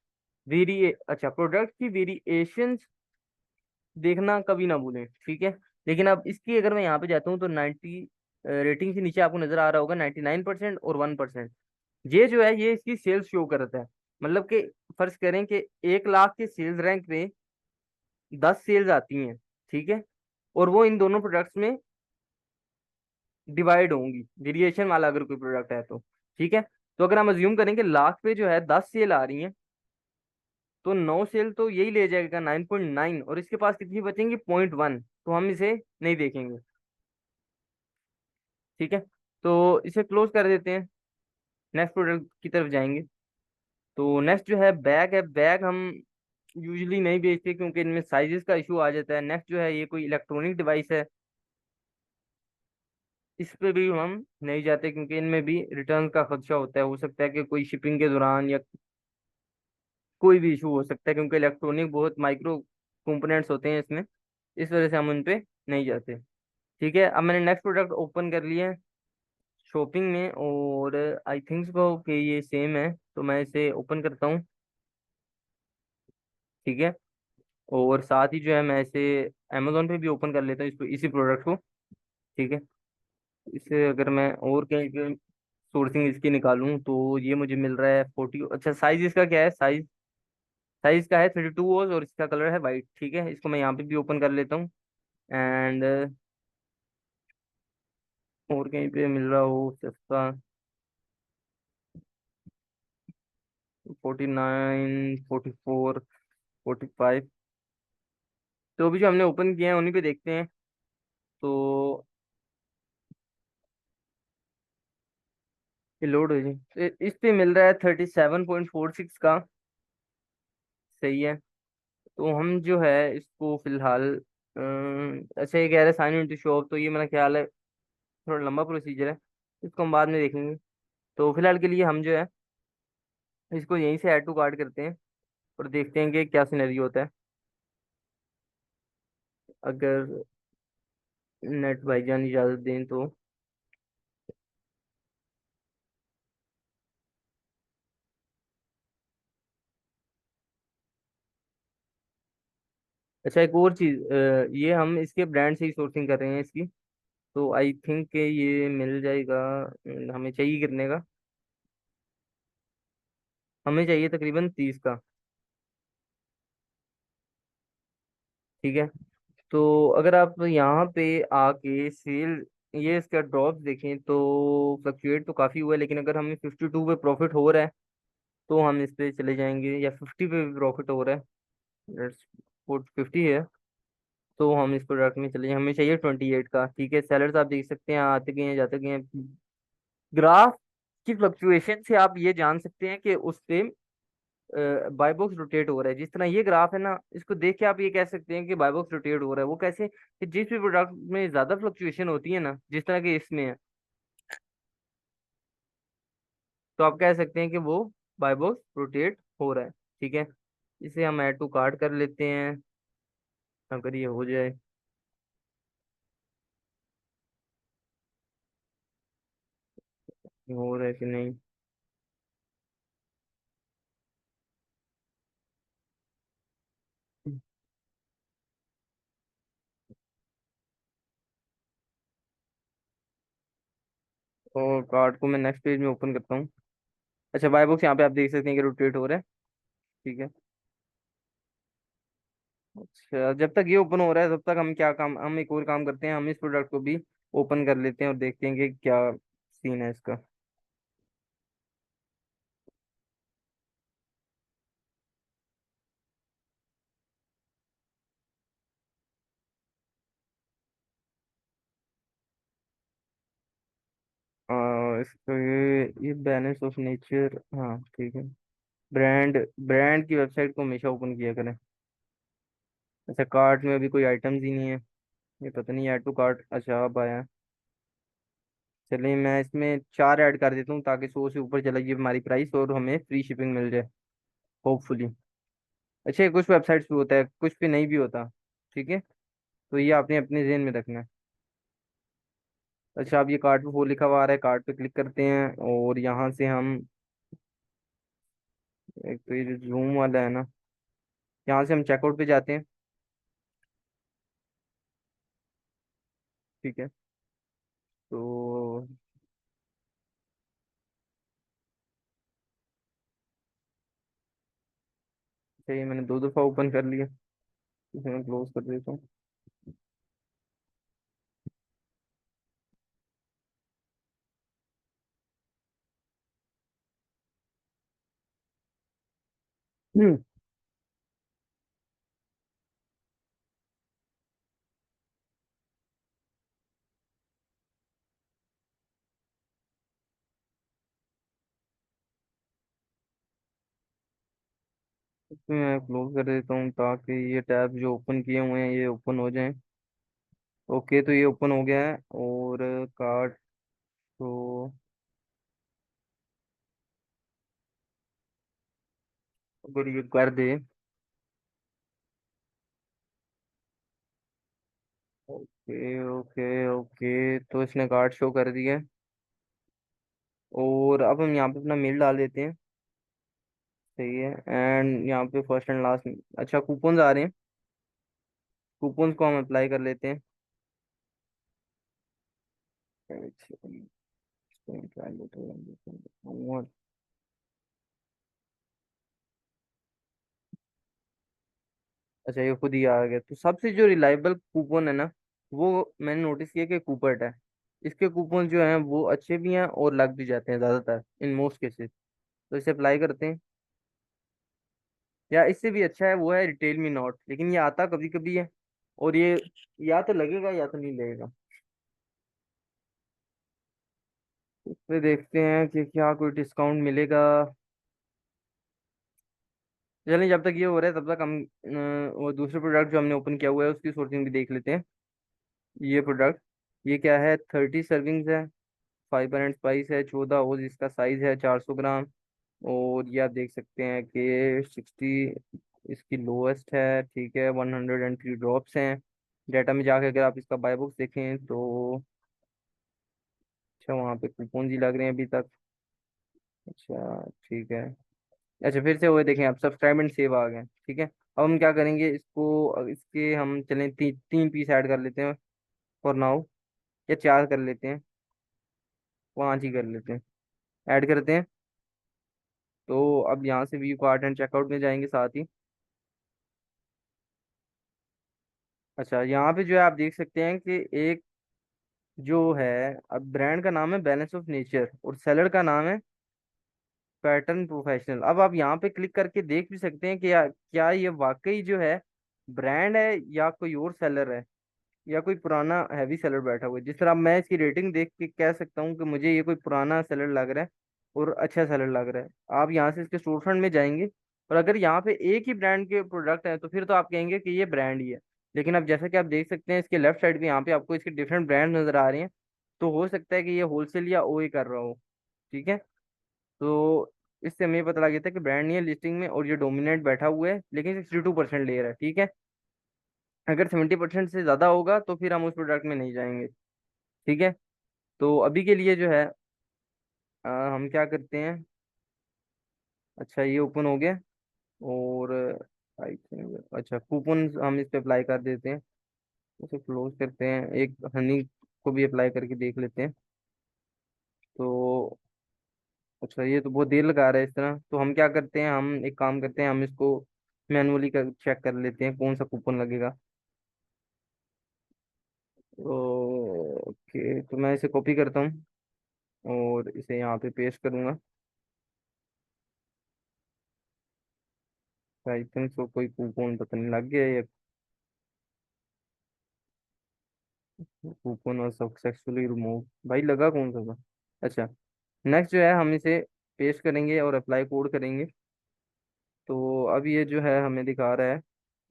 वेरिए अच्छा, प्रोडक्ट की वेरिएशन देखना कभी ना भूलें। ठीक है, लेकिन अब इसकी अगर मैं यहाँ पे जाता हूँ तो 90 रेटिंग से नीचे आपको नजर आ रहा होगा 99% और 1%। ये जो है ये इसकी सेल्स शो करता है। मतलब कि फर्ज करें कि 1 लाख के सेल्स रैंक में 10 सेल्स आती हैं। ठीक है, और वो इन दोनों प्रोडक्ट्स में डिवाइड होंगी, वेरिएशन वाला अगर कोई प्रोडक्ट है तो। ठीक है, तो अगर हम अज्यूम करें कि लाख पे जो है 10 सेल आ रही हैं, तो 9 सेल तो यही ले जाएगा 9.9, और इसके पास कितनी बचेंगी? 0.1, तो हम इसे नहीं देखेंगे। ठीक है, तो इसे क्लोज कर देते हैं। नेक्स्ट प्रोडक्ट की तरफ जाएंगे। तो नेक्स्ट जो है बैग है। बैग हम यूजली नहीं बेचते क्योंकि इनमें साइजेस का इशू आ जाता है। नेक्स्ट जो है ये कोई इलेक्ट्रॉनिक डिवाइस है। इस पे भी हम नहीं जाते क्योंकि इनमें भी रिटर्न का खदशा होता है। हो सकता है कि कोई शिपिंग के दौरान या कोई भी इशू हो सकता है क्योंकि इलेक्ट्रॉनिक बहुत माइक्रो कंपोनेंट्स होते हैं इसमें। इस वजह से हम उन पे नहीं जाते। ठीक है, अब मैंने नेक्स्ट प्रोडक्ट ओपन कर लिया है शॉपिंग में, और आई थिंक सो कि ये सेम है, तो मैं इसे ओपन करता हूँ। ठीक है, और साथ ही जो है मैं इसे अमेजोन पे भी ओपन कर लेता हूँ इसको, इसी प्रोडक्ट को। ठीक है, इसे अगर मैं और कहीं पे सोर्सिंग इसकी निकालूं तो ये मुझे मिल रहा है 40। अच्छा, साइज इसका क्या है? साइज साइज का है 32 और इसका कलर है वाइट। ठीक है, इसको मैं यहाँ पे भी ओपन कर लेता हूँ। एंड और कहीं पे मिल रहा हो सस्ता। 49, 44, 45। तो अभी जो हमने ओपन किए हैं उन्हीं पे देखते हैं। तो ये लोड हो जाए। इस पे मिल रहा है 37.46 का। सही है। तो हम जो है इसको फिलहाल अच्छा, ये कह रहे साइन इन टू शॉप, तो ये मेरा ख्याल है थोड़ा लंबा प्रोसीजर है। इसको हम बाद में देखेंगे। तो फिलहाल के लिए हम जो है इसको यहीं से ऐड टू कार्ट करते हैं और देखते हैं कि क्या सिनेरियो होता है। अगर नेट भाईजान इजाज़त दें तो। अच्छा, एक और चीज़, ये हम इसके ब्रांड से ही सोर्सिंग कर रहे हैं इसकी। तो आई थिंक कि ये मिल जाएगा। हमें चाहिए कितने का? हमें चाहिए तकरीबन 30 का। ठीक है, तो अगर आप यहाँ पे आके सेल, ये इसका ड्रॉप देखें तो फ्लक्चुएट तो काफ़ी हुआ है, लेकिन अगर हमें 52 पे प्रॉफिट हो रहा है तो हम इस पे चले जाएंगे, या 50 पे भी प्रॉफिट हो रहा है, लेट्स पुट 50 है, तो हम इस प्रोडक्ट में चले जाएंगे। हमें चाहिए 28 का। ठीक है, सेलर्स आप देख सकते हैं आते गए हैं जाते गए हैं। ग्राफ की फ्लक्चुएशन से आप ये जान सकते हैं कि उस पे बाय बॉक्स रोटेट हो रहा है। जिस तरह ये ग्राफ है ना, इसको देख के आप ये कह सकते हैं कि बाय बॉक्स रोटेट हो रहा है। वो कैसे? कि जिस भी प्रोडक्ट में ज्यादा फ्लक्चुएशन होती है ना, जिस तरह के इसमें है, तो आप कह सकते हैं कि वो बाय बॉक्स रोटेट हो रहा है। ठीक है, इसे हम ऐड टू कार्ट कर लेते हैं अगर ये हो जाए। हो रहा है कि नहीं? और कार्ट को मैं नेक्स्ट पेज में ओपन करता हूँ। अच्छा, बाय बॉक्स यहाँ पे आप देख सकते हैं कि रोटेट हो रहा है। ठीक है। अच्छा, जब तक ये ओपन हो रहा है तब तक हम एक और काम करते हैं, हम इस प्रोडक्ट को भी ओपन कर लेते हैं और देखते हैं कि क्या सीन है इसका। इसका ये बैलेंस ऑफ नेचर, हाँ ठीक है। ब्रांड ब्रांड की वेबसाइट को हमेशा ओपन किया करें। अच्छा, कार्ट में अभी कोई आइटम्स ही नहीं है। ये पता नहीं, ऐड टू कार्ट, अच्छा अब आया। चलिए, मैं इसमें 4 ऐड कर देता हूँ ताकि 100 से ऊपर चला जाए हमारी प्राइस और हमें फ्री शिपिंग मिल जाए, होपफुली। अच्छा, ये कुछ वेबसाइट्स पे होता है, कुछ पे नहीं भी होता। ठीक है, तो ये आपने अपने ज़हन में रखना है। अच्छा, अब ये कार्ट पे वो लिखा हुआ आ रहा है, कार्ट पे क्लिक करते हैं और यहाँ से हम, एक तो ये जो जूम वाला है ना, यहाँ से हम चेकआउट पे जाते हैं। ठीक है, तो ये मैंने 2 दफ़ा ओपन कर लिया। इसे मैं क्लोज कर देता हूँ। हम्म, इसमें मैं क्लोज कर देता हूँ ताकि ये टैब जो ओपन किए हुए हैं ये ओपन हो जाएं। ओके, तो ये ओपन हो गया है। और कार्ड तो अगर ये कर दे। ओके ओके ओके, तो इसने कार्ड शो कर दिया। और अब हम यहाँ पे अपना मेल डाल देते हैं। सही है। एंड यहाँ पे फर्स्ट एंड लास्ट, अच्छा कूपन आ रहे हैं। कूपन को हम अप्लाई कर लेते हैं। अच्छा, ये खुद ही आ गया। तो सबसे जो रिलायबल कूपन है ना, वो मैंने नोटिस किया कि कूपर्ट है। इसके कूपन जो हैं वो अच्छे भी हैं और लग भी जाते हैं ज्यादातर, इन मोस्ट केसेस। तो इसे अप्लाई करते हैं। या इससे भी अच्छा है वो है रिटेल मी नॉट, लेकिन ये आता कभी कभी है। और ये या तो लगेगा या तो नहीं लगेगा। इस पे देखते हैं कि क्या कोई डिस्काउंट मिलेगा। चलिए, जब तक ये हो रहा है तब तक हम वो दूसरे प्रोडक्ट जो हमने ओपन किया हुआ है उसकी सोर्सिंग भी देख लेते हैं। ये प्रोडक्ट, ये क्या है, 30 सर्विंग्स है। फाइबर एंड स्पाइस है, 14 ओज इसका साइज है, 400 ग्राम। और ये आप देख सकते हैं कि 60 इसकी लोएस्ट है। ठीक है, 103 ड्रॉप्स हैं। डाटा में जाके अगर आप इसका बाय बॉक्स देखें तो अच्छा, वहाँ पे कूपन ही लग रहे हैं अभी तक। अच्छा ठीक है। अच्छा, फिर से वो देखें, आप सब्सक्राइब एंड सेव आ गए। ठीक है। अब हम क्या करेंगे इसको, इसके हम चलें तीन पीस ऐड कर लेते हैं फॉर नाउ। या चार कर लेते हैं, पांच ही कर लेते हैं। ऐड करते हैं। तो अब यहाँ से व्यू कार्ट एंड चेकआउट में जाएंगे साथ ही। अच्छा, यहाँ पे जो है आप देख सकते हैं कि एक जो है, अब ब्रांड का नाम है बैलेंस ऑफ नेचर और सेलर का नाम है पैटर्न प्रोफेशनल। अब आप यहाँ पे क्लिक करके देख भी सकते हैं कि क्या ये वाकई जो है ब्रांड है या कोई और सेलर है, या कोई पुराना हैवी सेलर बैठा हुआ है। जिस तरह मैं इसकी रेटिंग देख के कह सकता हूँ कि मुझे ये कोई पुराना सेलर लग रहा है और अच्छा सेलर लग रहा है। आप यहाँ से इसके स्टोर फ्रंट में जाएंगे, और अगर यहाँ पे एक ही ब्रांड के प्रोडक्ट हैं तो फिर तो आप कहेंगे कि ये ब्रांड ही है। लेकिन अब जैसा कि आप देख सकते हैं इसके लेफ्ट साइड पे यहाँ पे आपको इसके डिफरेंट ब्रांड नजर आ रहे हैं। तो हो सकता है कि ये होलसेल या ओए कर रहा हो। ठीक है। तो इससे हमें पता लग जाता है कि ब्रांड नहीं है लिस्टिंग में, और ये डोमिनेट बैठा हुआ है लेकिन 62% ले रहा है। ठीक है। अगर 70% से ज्यादा होगा तो फिर हम उस प्रोडक्ट में नहीं जाएंगे। ठीक है। तो अभी के लिए जो है हम क्या करते हैं। अच्छा, ये ओपन हो गया। और आई थिंक अच्छा कूपन हम इस पे अप्लाई कर देते हैं। उसे क्लोज करते हैं, एक हनी को भी अप्लाई करके देख लेते हैं। तो अच्छा, ये तो बहुत देर लगा रहा है इस तरह। तो हम क्या करते हैं, हम एक काम करते हैं, हम इसको मैनुअली कर चेक कर लेते हैं कौन सा कूपन लगेगा। ओके, तो मैं इसे कॉपी करता हूँ और इसे यहाँ पे पेस्ट करूंगा। आई थिंक सो कोई कूपन पता नहीं लग गया है। कूपन और सक्सेसफुली रिमूव, भाई लगा कौन सा था। अच्छा, नेक्स्ट जो है हम इसे पेस्ट करेंगे और अप्लाई कोड करेंगे। तो अब ये जो है हमें दिखा रहा है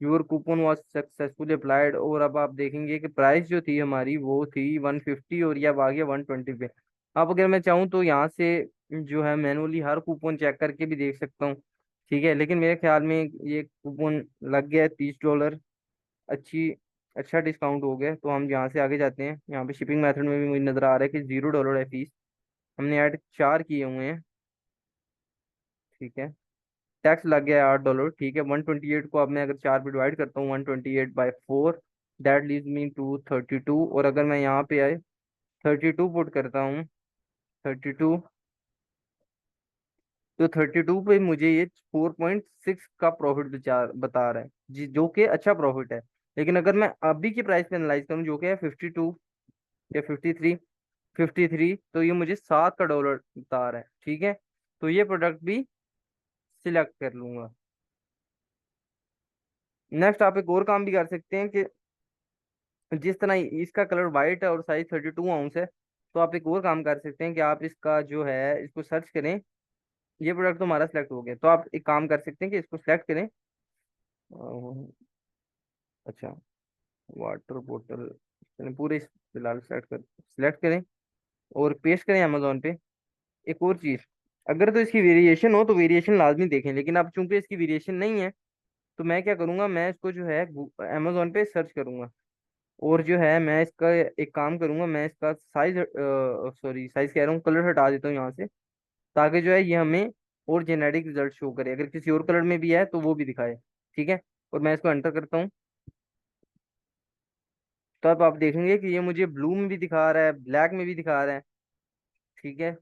your coupon was successfully applied. और अब आप देखेंगे कि प्राइस जो थी हमारी वो थी 150, और ये अब आ गया 120 पे। अब अगर मैं चाहूँ तो यहाँ से जो है मैनुअली हर कूपन चेक करके भी देख सकता हूँ। ठीक है, लेकिन मेरे ख्याल में ये कूपन लग गया है $30। अच्छी अच्छा डिस्काउंट हो गया। तो हम यहाँ से आगे जाते हैं। यहाँ पे शिपिंग मेथड में भी मुझे नजर आ रहा है कि $0 है फीस। हमने ऐड चार किए हुए हैं। ठीक है। टैक्स लग गया है $8। ठीक है, 128 को अब मैं अगर चार पे डिवाइड करता हूँ, 128/4, दैट लीव्स मी टू 32। और अगर मैं यहाँ पे आए 32 पुट करता हूँ, 32, तो 32 पे मुझे ये 4.6 का प्रॉफिट बता रहा है जी, जो कि अच्छा प्रॉफिट है। लेकिन अगर मैं अभी की प्राइस पे एनालाइज करूँ जो कि है 52 या 53, 53, तो ये मुझे $7 बता रहा है। ठीक है। तो ये प्रोडक्ट भी सिलेक्ट कर लूंगा। नेक्स्ट आप एक और काम भी कर सकते हैं कि जिस तरह इसका कलर वाइट है और साइज 32 आउंस है, तो आप एक और काम कर सकते हैं कि आप इसका जो है इसको सर्च करें। ये प्रोडक्ट तो हमारा सिलेक्ट हो गया, तो आप एक काम कर सकते हैं कि इसको सिलेक्ट करें। अच्छा, वाटर बोतल, चलिए पूरे फिलहाल सिलेक्ट करें और पेस्ट करें अमेजोन पे। एक और चीज, अगर तो इसकी वेरिएशन हो तो वेरिएशन लाजमी देखें, लेकिन अब चूंकि इसकी वेरिएशन नहीं है, तो मैं क्या करूंगा, मैं इसको जो है अमेजोन पे सर्च करूंगा, और जो है मैं इसका एक काम करूंगा, मैं इसका साइज, सॉरी साइज कह रहा हूँ, कलर हटा देता हूँ यहाँ से, ताकि जो है ये हमें और जेनेरिक रिजल्ट शो करे, अगर किसी और कलर में भी है तो वो भी दिखाए। ठीक है, और मैं इसको एंटर करता हूँ, तो अब आप देखेंगे कि ये मुझे ब्लू में भी दिखा रहा है, ब्लैक में भी दिखा रहा है। ठीक है,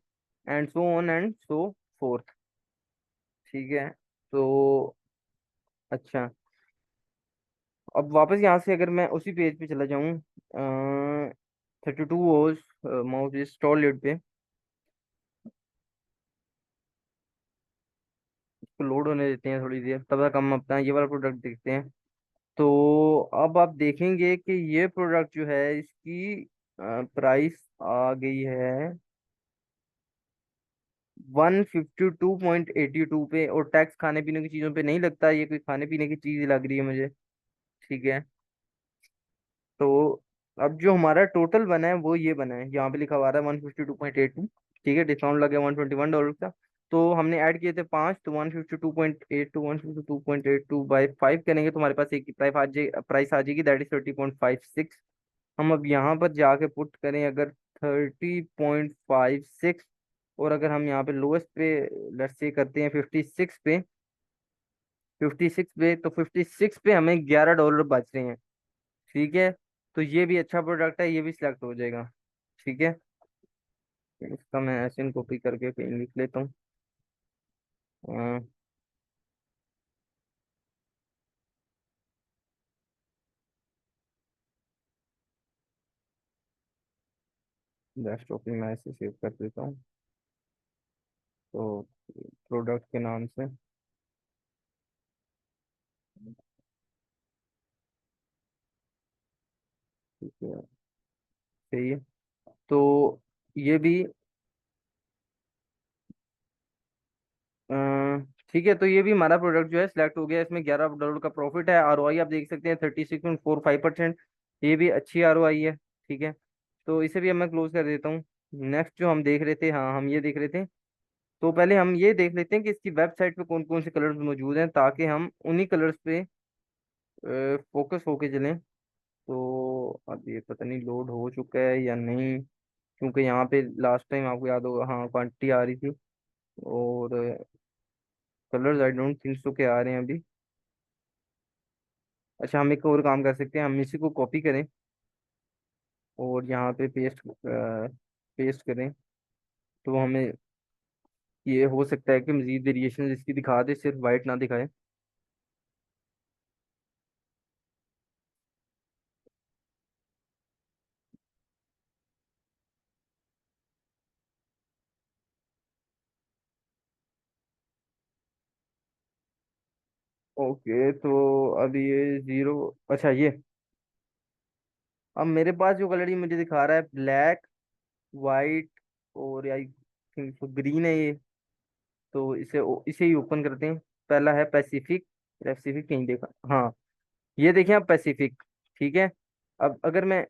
and so on and so fourth. ठीक है, तो अच्छा, अब वापस यहाँ से अगर मैं उसी पेज पे चला जाऊँ, 32 वॉज माउस इंस्टॉल लिड पे, इसको लोड होने देते हैं थोड़ी देर, तब तक हम अपना ये वाला प्रोडक्ट देखते हैं। तो अब आप देखेंगे कि ये प्रोडक्ट जो है इसकी प्राइस आ गई है 152.82 पे, और टैक्स खाने पीने की चीज़ों पे नहीं लगता, ये कोई खाने पीने की चीज़ ही लग रही है मुझे। ठीक है, तो अब जो हमारा टोटल बना है वो ये बना है, यहाँ पे लिखा हुआ है 152.82। ठीक है, डिस्काउंट लगे $121 का। तो हमने ऐड किए थे पाँच, तो 152.82 बाई 5 करेंगे तो हमारे पास एक प्राइस आ जाएगी, दैट इज 30.56। हम अब यहाँ पर जाके पुट करें अगर 30.56, और अगर हम यहाँ पे लोएस्ट पे लेट्स से करते हैं 56 पे, 56 पे, तो 56 पे हमें $11 बच रहे हैं। ठीक है, तो ये भी अच्छा प्रोडक्ट है, ये भी सिलेक्ट हो जाएगा। ठीक है, इसका मैं ऐसे कॉपी करके कहीं लिख लेता हूँ। डेस्कटॉप में मैं ऐसे सेव कर देता हूँ, तो प्रोडक्ट के नाम से। ठीक है, सही है। तो ये भी अ, ठीक है, तो ये भी हमारा प्रोडक्ट जो है सिलेक्ट हो गया, इसमें $11 का प्रॉफिट है। ROI आप देख सकते हैं 36.45%, ये भी अच्छी ROI है। ठीक है, तो इसे भी अब मैं क्लोज कर देता हूँ। नेक्स्ट जो हम देख रहे थे, हाँ हम ये देख रहे थे, तो पहले हम ये देख लेते हैं कि इसकी वेबसाइट पे कौन कौन से कलर्स मौजूद हैं, ताकि हम उन्हीं कलर्स पे फोकस होके चलें। तो अब ये पता नहीं लोड हो चुका है या नहीं, क्योंकि यहाँ पे लास्ट टाइम आपको याद होगा, हाँ क्वांटिटी आ रही थी, और colours I don't think so के आ रहे हैं अभी। अच्छा, हम एक और काम कर सकते हैं, हम इसी को कॉपी करें और यहाँ पे पेस्ट करें, तो हमें ये हो सकता है कि मजीद वेरिएशन इसकी दिखा दे, सिर्फ वाइट ना दिखाए। ओके, तो अब ये जीरो, अच्छा ये, अब मेरे पास जो कलर ये मुझे दिखा रहा है ब्लैक, वाइट, और आई थिंक तो ग्रीन है ये, तो इसे ही ओपन करते हैं। पहला है पैसिफिक, पैसिफिक कहीं देखा, हाँ ये देखें आप पैसिफिक। ठीक है, अब अगर मैं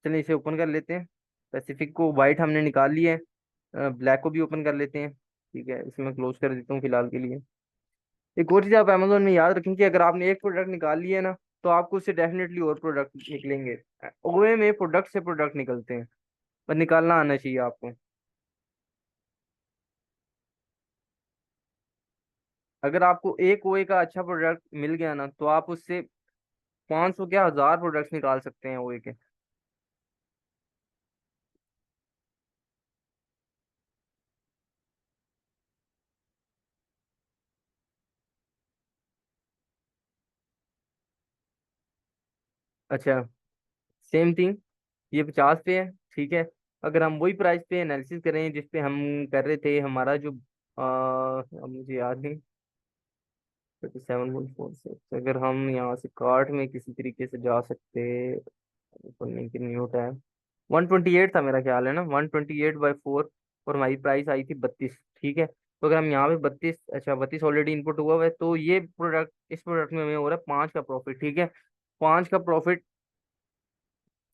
चलिए इसे ओपन कर लेते हैं, पैसिफिक को वाइट हमने निकाल लिया है, ब्लैक को भी ओपन कर लेते हैं। ठीक है, इसे मैं क्लोज कर देता हूँ फिलहाल के लिए। एक और चीज़ आप अमेजोन में याद रखें कि अगर आपने एक प्रोडक्ट निकाल लिया है ना, तो आपको उससे डेफिनेटली और प्रोडक्ट निकलेंगे। ओए में प्रोडक्ट से प्रोडक्ट निकलते हैं, पर निकालना आना चाहिए आपको। अगर आपको एक ओए का अच्छा प्रोडक्ट मिल गया ना, तो आप उससे 500 क्या 1000 प्रोडक्ट्स निकाल सकते हैं ओए के। अच्छा, सेम थिंग, ये 50 पे है। ठीक है, अगर हम वही प्राइस पे एनालिसिस करें जिस पे हम कर रहे थे, हमारा जो अब मुझे याद नहीं, 37.46, अगर हम यहाँ से कार्ट में किसी तरीके से जा सकते, ओपन की न्यू टैब, 128 था मेरा ख्याल है ना, 128/4, और हमारी प्राइस आई थी 32। ठीक है, तो अगर हम यहाँ पे 32, अच्छा 32 ऑलरेडी इनपुट हुआ हुआ है, तो ये प्रोडक्ट, इस प्रोडक्ट में हमें हो रहा है 5 का प्रॉफिट, ठीक है, 5 का प्रॉफिट,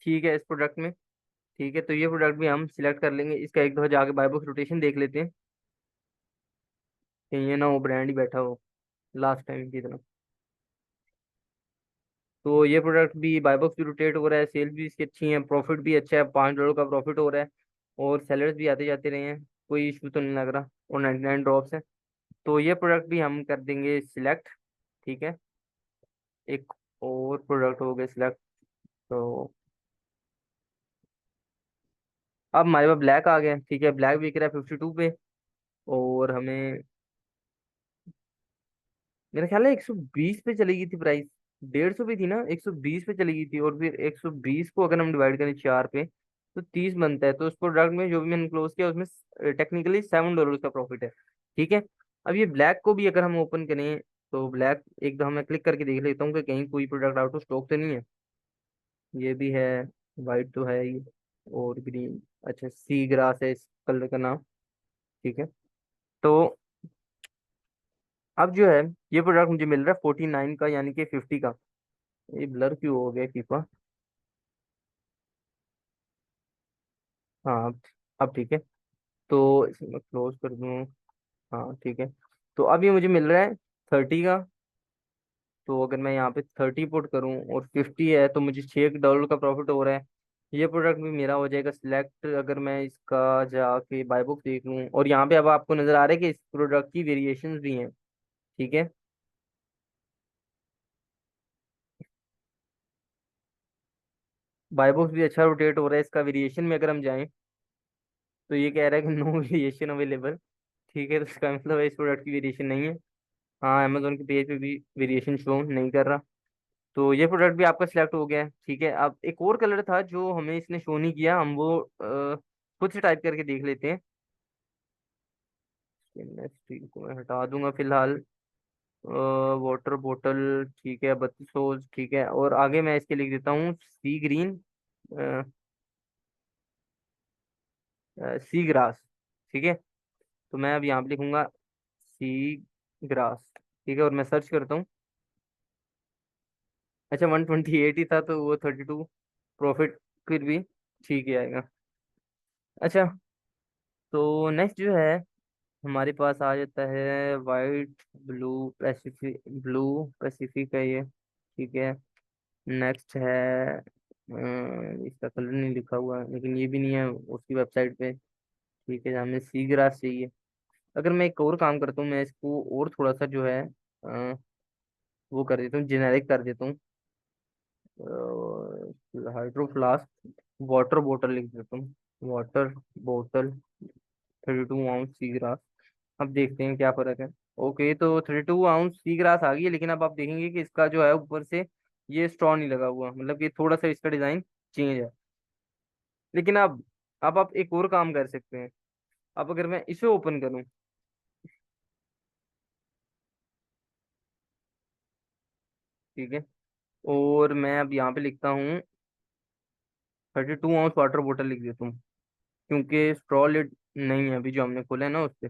ठीक है, इस प्रोडक्ट में। ठीक है, तो ये प्रोडक्ट भी हम सिलेक्ट कर लेंगे। इसका एक दफा जाके बाय बॉक्स रोटेशन देख लेते हैं, कहीं ये ना वो ब्रांड ही बैठा हो लास्ट टाइम की तरह। तो ये प्रोडक्ट भी बाय बॉक्स भी रोटेट हो रहा है, सेल भी इसकी अच्छी है, प्रॉफिट भी अच्छा है, $5 का प्रॉफिट हो रहा है, और सेलर्स भी आते जाते रहे हैं, कोई इशू तो नहीं लग रहा, और 99 ड्रॉप्स है। तो ये प्रोडक्ट भी हम कर देंगे सिलेक्ट। ठीक है, एक और प्रोडक्ट हो गया सिलेक्ट। तो अब हमारे पास ब्लैक आ गया, ठीक है, ब्लैक बिक रहा है 52 पे, और हमें, मेरा ख्याल है 120 पे चली गई थी प्राइस, 150 पे थी ना, 120 पे चली गई थी, और फिर 120 को अगर हम डिवाइड करें 4 पे तो 30 बनता है। तो उस प्रोडक्ट में जो भी मैंने क्लोज किया उसमें टेक्निकली $7 का प्रॉफिट है। ठीक है, अब ये ब्लैक को भी अगर हम ओपन करें, तो ब्लैक एक दो मैं क्लिक करके देख लेता हूँ कि कहीं कोई प्रोडक्ट आउट ऑफ स्टॉक तो नहीं है। ये भी है, वाइट तो है ही, और ग्रीन, अच्छा सी ग्रास है इस कलर का नाम। ठीक है, तो अब जो है ये प्रोडक्ट मुझे मिल रहा है 49 का, यानी कि 50 का। ये ब्लर क्यों हो गया फीफा? हाँ, अब ठीक है, तो इसे मैं क्लोज कर दूँ। हाँ ठीक है, तो अब ये मुझे मिल रहा है 30 का। तो अगर मैं यहाँ पे 30 पुट करूँ और 50 है, तो मुझे $6 का प्रॉफिट हो रहा है। ये प्रोडक्ट भी मेरा हो जाएगा सिलेक्ट। अगर मैं इसका जाके बाय बुक देख लूँ, और यहाँ पे अब आपको नजर आ रहा है कि इस प्रोडक्ट की वेरिएशंस भी हैं। ठीक है, बाय बुक्स भी अच्छा रोटेट हो रहा है। इसका वेरिएशन में अगर हम जाएं, तो ये कह रहा है कि नो वेरिएशन अवेलेबल। ठीक है, तो इसका मतलब है इस प्रोडक्ट की वेरिएशन नहीं है। हाँ, अमेजोन के पेज पे भी वेरिएशन शो नहीं कर रहा। तो ये प्रोडक्ट भी आपका सिलेक्ट हो गया है। ठीक है, अब एक और कलर था जो हमें इसने शो नहीं किया, हम वो खुद से टाइप करके देख लेते हैं। स्टील को मैं हटा दूंगा फिलहाल। वाटर बोतल, ठीक है, 3200, ठीक है, और आगे मैं इसके लिख देता हूँ सी ग्रीन, सी ग्रास। ठीक है, तो मैं अब यहाँ पे लिखूंगा सी ग्रास। ठीक है, और मैं सर्च करता हूँ। अच्छा 128 ही था, तो वो 32 प्रॉफिट फिर भी ठीक ही आएगा। अच्छा, तो नेक्स्ट जो है हमारे पास आ जाता है white blue Pacific, blue Pacific है ये। ठीक है, नेक्स्ट है इसका कलर नहीं लिखा हुआ है, लेकिन ये भी नहीं है उसकी वेबसाइट पे। ठीक है, हमें सी ग्रास चाहिए। अगर मैं एक और काम करता हूँ, मैं इसको और थोड़ा सा जो है वो कर देता हूँ, जेनेरिक कर देता हूँ, हाइड्रो फ्लास्क वाटर बोतल लिख देता हूँ, वाटर बोतल 32 आउंस सी ग्रास। अब देखते हैं क्या फर्क है। ओके, तो 32 आउंस सी ग्रास आ गई है, लेकिन अब आप देखेंगे कि इसका जो है ऊपर से ये स्ट्रॉ नहीं लगा हुआ, मतलब कि थोड़ा सा इसका डिजाइन चेंज है। लेकिन अब आप एक और काम कर सकते हैं। अब अगर मैं इसे ओपन करूं, ठीक है, और मैं अब यहाँ पे लिखता हूँ 32 आउंस वाटर बोतल लिख देता हूँ, क्योंकि स्ट्रॉ लिड नहीं है अभी जो हमने खोला है ना उस पे।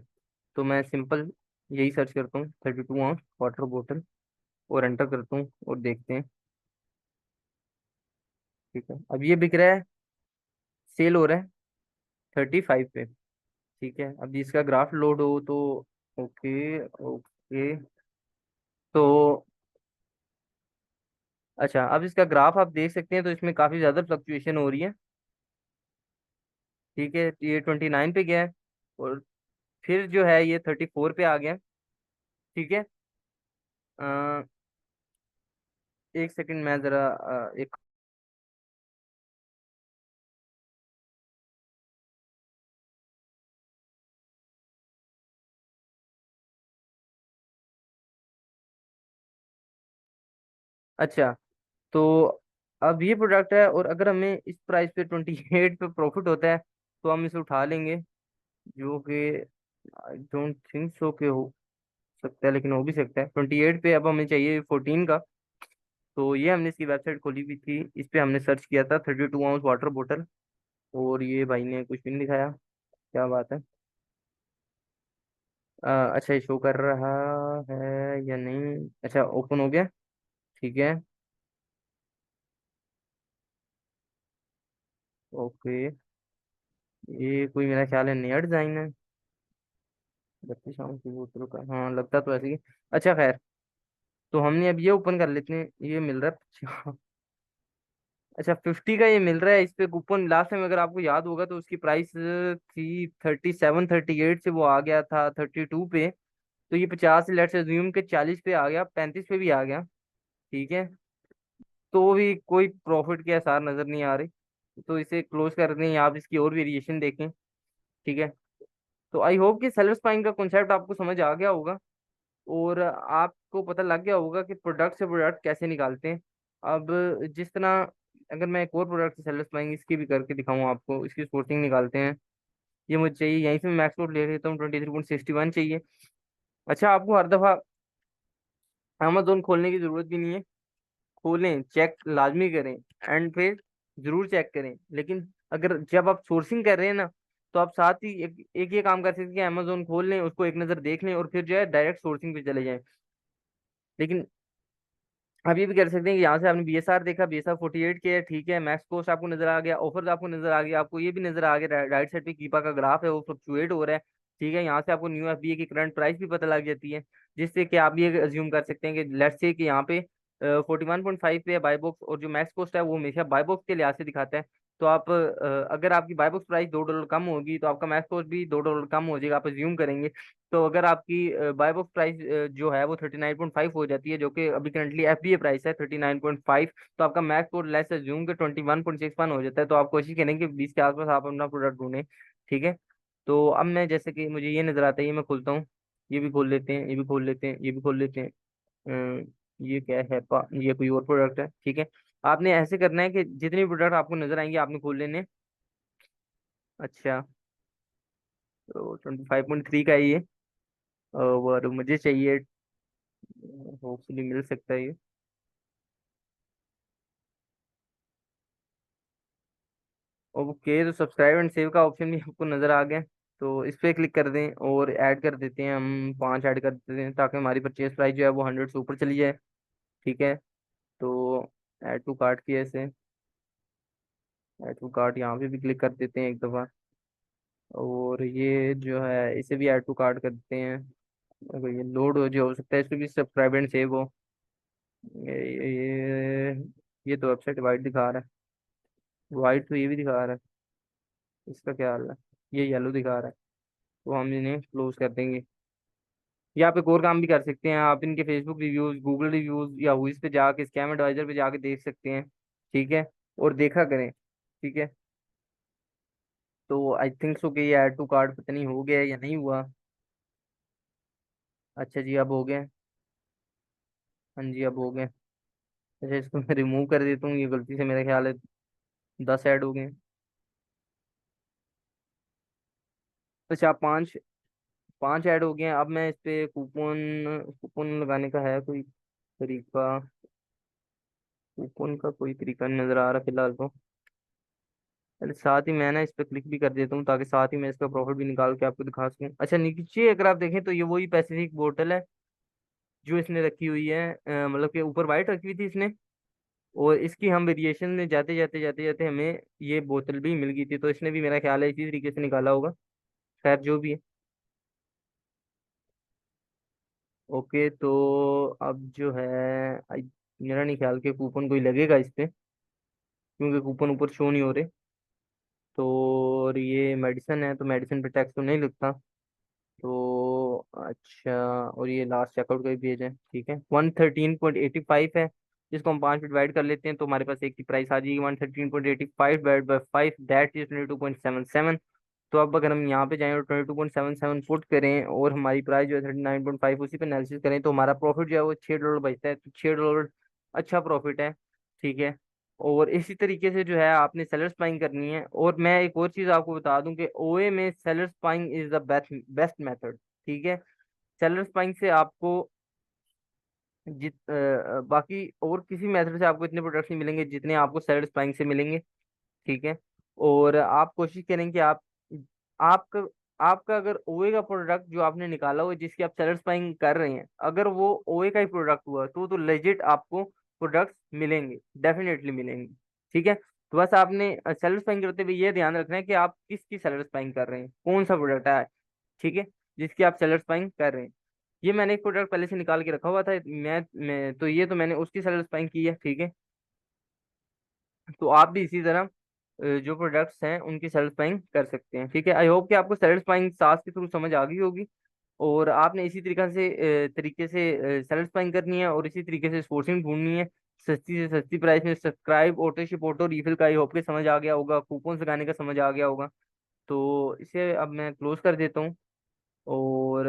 तो मैं सिंपल यही सर्च करता हूँ 32 आउंस वाटर बोतल, और एंटर करता हूँ और देखते हैं। ठीक है, अब ये बिक रहा है, सेल हो रहा है 35 पे। ठीक है, अब इसका ग्राफ लोड हो तो, ओके ओके, तो अच्छा, अब इसका ग्राफ आप देख सकते हैं, तो इसमें काफी ज्यादा फ्लक्चुएशन हो रही है। ठीक है, ये 29 पे गया है, और फिर जो है ये 34 पे आ गया। ठीक है, एक सेकंड मैं जरा एक, अच्छा, तो अब ये प्रोडक्ट है, और अगर हमें इस प्राइस पे 28 पे प्रॉफिट होता है, तो हम इसे उठा लेंगे, जो कि आई डोंट थिंक सो के हो सकता है, लेकिन हो भी सकता है 28 पे। अब हमें चाहिए 14 का। तो ये हमने इसकी वेबसाइट खोली हुई थी, इस पे हमने सर्च किया था 32 आउंस वाटर बोतल, और ये भाई ने कुछ भी नहीं दिखाया, क्या बात है। अच्छा ये शो कर रहा है या नहीं? अच्छा ओपन हो गया। ठीक है। ओके। ये कोई मेरा ख्याल है नया डिजाइन है। 32 आउंस की बोतलों का, हाँ लगता तो ऐसे ही। अच्छा खैर, तो हमने अब ये ओपन कर लेते हैं, ये मिल रहा है। अच्छा 50 का ये मिल रहा है, इस पे कूपन लास्ट टाइम अगर आपको याद होगा तो उसकी प्राइस थी 37 38 से वो आ गया था 32 पे। तो ये 50 लेट्स अज्यूम के 40 पे आ गया, 35 पे भी आ गया। ठीक है। तो भी कोई प्रॉफिट के आसार नजर नहीं आ रहे, तो इसे क्लोज कर दें, आप इसकी और वेरिएशन देखें। ठीक है। तो आई होप कि सेलर स्पाइंग का कॉन्सेप्ट आपको समझ आ गया होगा, और आपको पता लग गया होगा कि प्रोडक्ट से प्रोडक्ट कैसे निकालते हैं। अब जिस तरह, अगर मैं एक और प्रोडक्ट से सेलर स्पाइंग इसकी भी करके दिखाऊं आपको, इसकी सोर्सिंग निकालते हैं। ये मुझे चाहिए, यहीं से मैं मैक्स कोड ले लेता हूँ, 23.61 चाहिए। अच्छा आपको हर दफा अमेजोन खोलने की जरूरत भी नहीं है। खोलें, चेक लाजमी करें, एंड फिर जरूर चेक करें, लेकिन अगर जब आप सोर्सिंग कर रहे हैं ना, तो आप साथ ही एक ये काम कर सकते हैं कि अमेजोन खोल लें, उसको एक नज़र देख लें, और फिर जो है डायरेक्ट सोर्सिंग पे चले जाएं। लेकिन आप ये भी कर सकते हैं कि यहाँ से आपने बीएसआर देखा, बीएसआर 48 के है, ठीक है, मैक्स कोस्ट आपको नजर आ गया, ऑफर्स आपको नजर आ गया, आपको ये भी नजर आ गया राइट साइड पे कीपा का ग्राफ है वो फ्लक्चुएट हो रहा है। ठीक है, यहाँ से आपको न्यू एफबीए की करंट प्राइस भी पता लग जाती है, जिससे कि आप ये अज्यूम कर सकते हैं कि लेट्स से कि यहाँ पे 41.5 पे है बाई बॉक्स, और जो मैक्स कोस्ट है वो हमेशा बाई बॉक्स के लिहाज से दिखाता है। तो आप अगर आपकी बाई बॉक्स प्राइस $2 कम होगी, तो आपका मैक्स कोस्ट भी $2 कम हो जाएगा, आप अज्यूम करेंगे। तो अगर आपकी बाय बॉक्स प्राइस जो है वो 39.5 हो जाती है, जो कि अभी करंटली एफबीए प्राइस है 39.5, तो आपका मैक्स कोड लेस अज्यूम के 21.61 हो जाता है। तो आप कोशिश करें कि 20 के आसपास आप अपना प्रोडक्ट ढूंढें। ठीक है। तो अब मैं जैसे कि मुझे ये नजर आता है, ये मैं खोलता हूँ। ये भी खोल लेते हैं, ये भी खोल लेते हैं, ये भी खोल लेते हैं। ये क्या है ये कोई और प्रोडक्ट है। ठीक है। आपने ऐसे करना है कि जितने प्रोडक्ट आपको नजर आएंगे आपने खोल लेने हैं। अच्छा, तो 25.3 का है ये, और मुझे चाहिए, होपफुली मिल सकता है ये। ओके, तो सब्सक्राइब एंड सेव का ऑप्शन भी आपको नज़र आ गया, तो इस पे क्लिक कर दें और ऐड कर देते हैं, हम 5 ऐड कर देते हैं ताकि हमारी परचेज प्राइस जो है वो 100 से ऊपर चली जाए। ठीक है। तो ऐड टू कार्ट की ऐसे, ऐड टू कार्ट यहाँ पे भी क्लिक कर देते हैं एक दफ़ा, और ये जो है इसे भी ऐड टू कार्ट कर देते हैं। अगर ये लोड हो जो हो सकता है इसको भी सब्सक्राइब एंड सेव हो। ये तो वेबसाइट वाइट दिखा रहा है, वाइट तो ये भी दिखा रहा है, इसका क्या हाल है? ये येलो दिखा रहा है, तो हम इन्हें क्लोज कर देंगे। या आप एक और काम भी कर सकते हैं, आप इनके फेसबुक रिव्यूज, गूगल रिव्यूज, या हुइस पे जाके, स्कैम एडवाइजर पे जाके देख सकते हैं। ठीक है। और देखा करें। ठीक है। तो आई थिंक सो कि ये ऐड टू कार्ट पता नहीं हो गया है या नहीं हुआ। अच्छा जी, अब हो गए। हाँ जी, अब हो गए। अच्छा, इसको मैं रिमूव कर देता हूँ, ये गलती से मेरा ख्याल है 10 ऐड हो गए। अच्छा, 5, 5 ऐड हो गए हैं। अब मैं इस पे कूपन, कूपन लगाने का है कोई तरीका? कूपन का कोई तरीका नहीं नजर आ रहा फिलहाल तो। पहले साथ ही मैं ना इस पे क्लिक भी कर देता हूँ, ताकि साथ ही मैं इसका प्रॉफिट भी निकाल के आपको दिखा सकूँ। अच्छा, नीचे अगर आप देखें तो ये वही पैसिफिक बोतल है जो इसने रखी हुई है, मतलब कि ऊपर वाइट रखी हुई थी इसने, और इसकी हम वेरिएशन में जाते जाते जाते जाते हमें ये बोतल भी मिल गई थी, तो इसने भी मेरा ख्याल है इसी तरीके से निकाला होगा। खैर जो भी है। ओके, तो अब जो है, मेरा नहीं ख्याल कि कूपन कोई लगेगा इस पे, क्योंकि कूपन ऊपर शो नहीं हो रहे। तो और ये मेडिसिन है, तो मेडिसिन पे टैक्स तो नहीं लगता। तो अच्छा, और ये लास्ट चेकआउट का भी पेज है, ठीक है, 113.85 है, जिसको हम 5 में डिवाइड कर लेते हैं तो हमारे पास एक की प्राइस आ जाएगी 113.85 डिवाइड बाई 5, दैट इज 22.77। तो अब अगर हम यहाँ पे जाएं और 22.77 पुट करें, और हमारी प्राइस जो है 39.5, उसी पे एनालिसिस करें, तो हमारा प्रॉफिट जो है वो $6 बचता है, तो $6 अच्छा प्रॉफिट है। ठीक है। और इसी तरीके से जो है आपने सेलर्स बाइंग करनी है, और मैं एक और चीज आपको बता दूं कि ओए में sellers buying is the best best method. ठीक है। सेलर्स बाइंग से आपको बाकी और किसी मेथड से आपको इतने प्रोडक्ट्स नहीं मिलेंगे जितने आपको सेलर्स बाइंग से मिलेंगे। ठीक है। और आप कोशिश करें कि आप आपका अगर ओए का प्रोडक्ट जो आपने निकाला हुआ है, जिसकी आप सेलर बाइंग कर रहे हैं, अगर वो ओए का ही प्रोडक्ट हुआ तो लेजिट आपको प्रोडक्ट्स मिलेंगे, डेफिनेटली मिलेंगे। ठीक है, तो बस आपने सेलर बाइंग करते हुए ये ध्यान रखना है कि आप किसकी सेलर बाइंग कर रहे हैं, कौन सा प्रोडक्ट है, ठीक है, जिसकी आप सेलर बाइंग कर रहे हैं। ये मैंने एक प्रोडक्ट पहले से निकाल के रखा हुआ था, मैं तो ये तो मैंने उसकी सेलर बाइंग की है, ठीक है। तो आप भी इसी तरह जो प्रोडक्ट्स हैं उनकी सेल्फ बाइंग कर सकते हैं, ठीक है। आई होप कि आपको सेल्फ बाइंग सास के थ्रू समझ आ गई होगी, और आपने इसी तरीके से सेल्फ बाइंग करनी है, और इसी तरीके से सोर्सिंग ढूंढनी है सस्ती से सस्ती प्राइस में। Subscribe, auto ship, auto refill का आई होप कि समझ आ गया होगा, कूपन लगाने का समझ आ गया होगा। तो इसे अब मैं क्लोज कर देता हूँ। और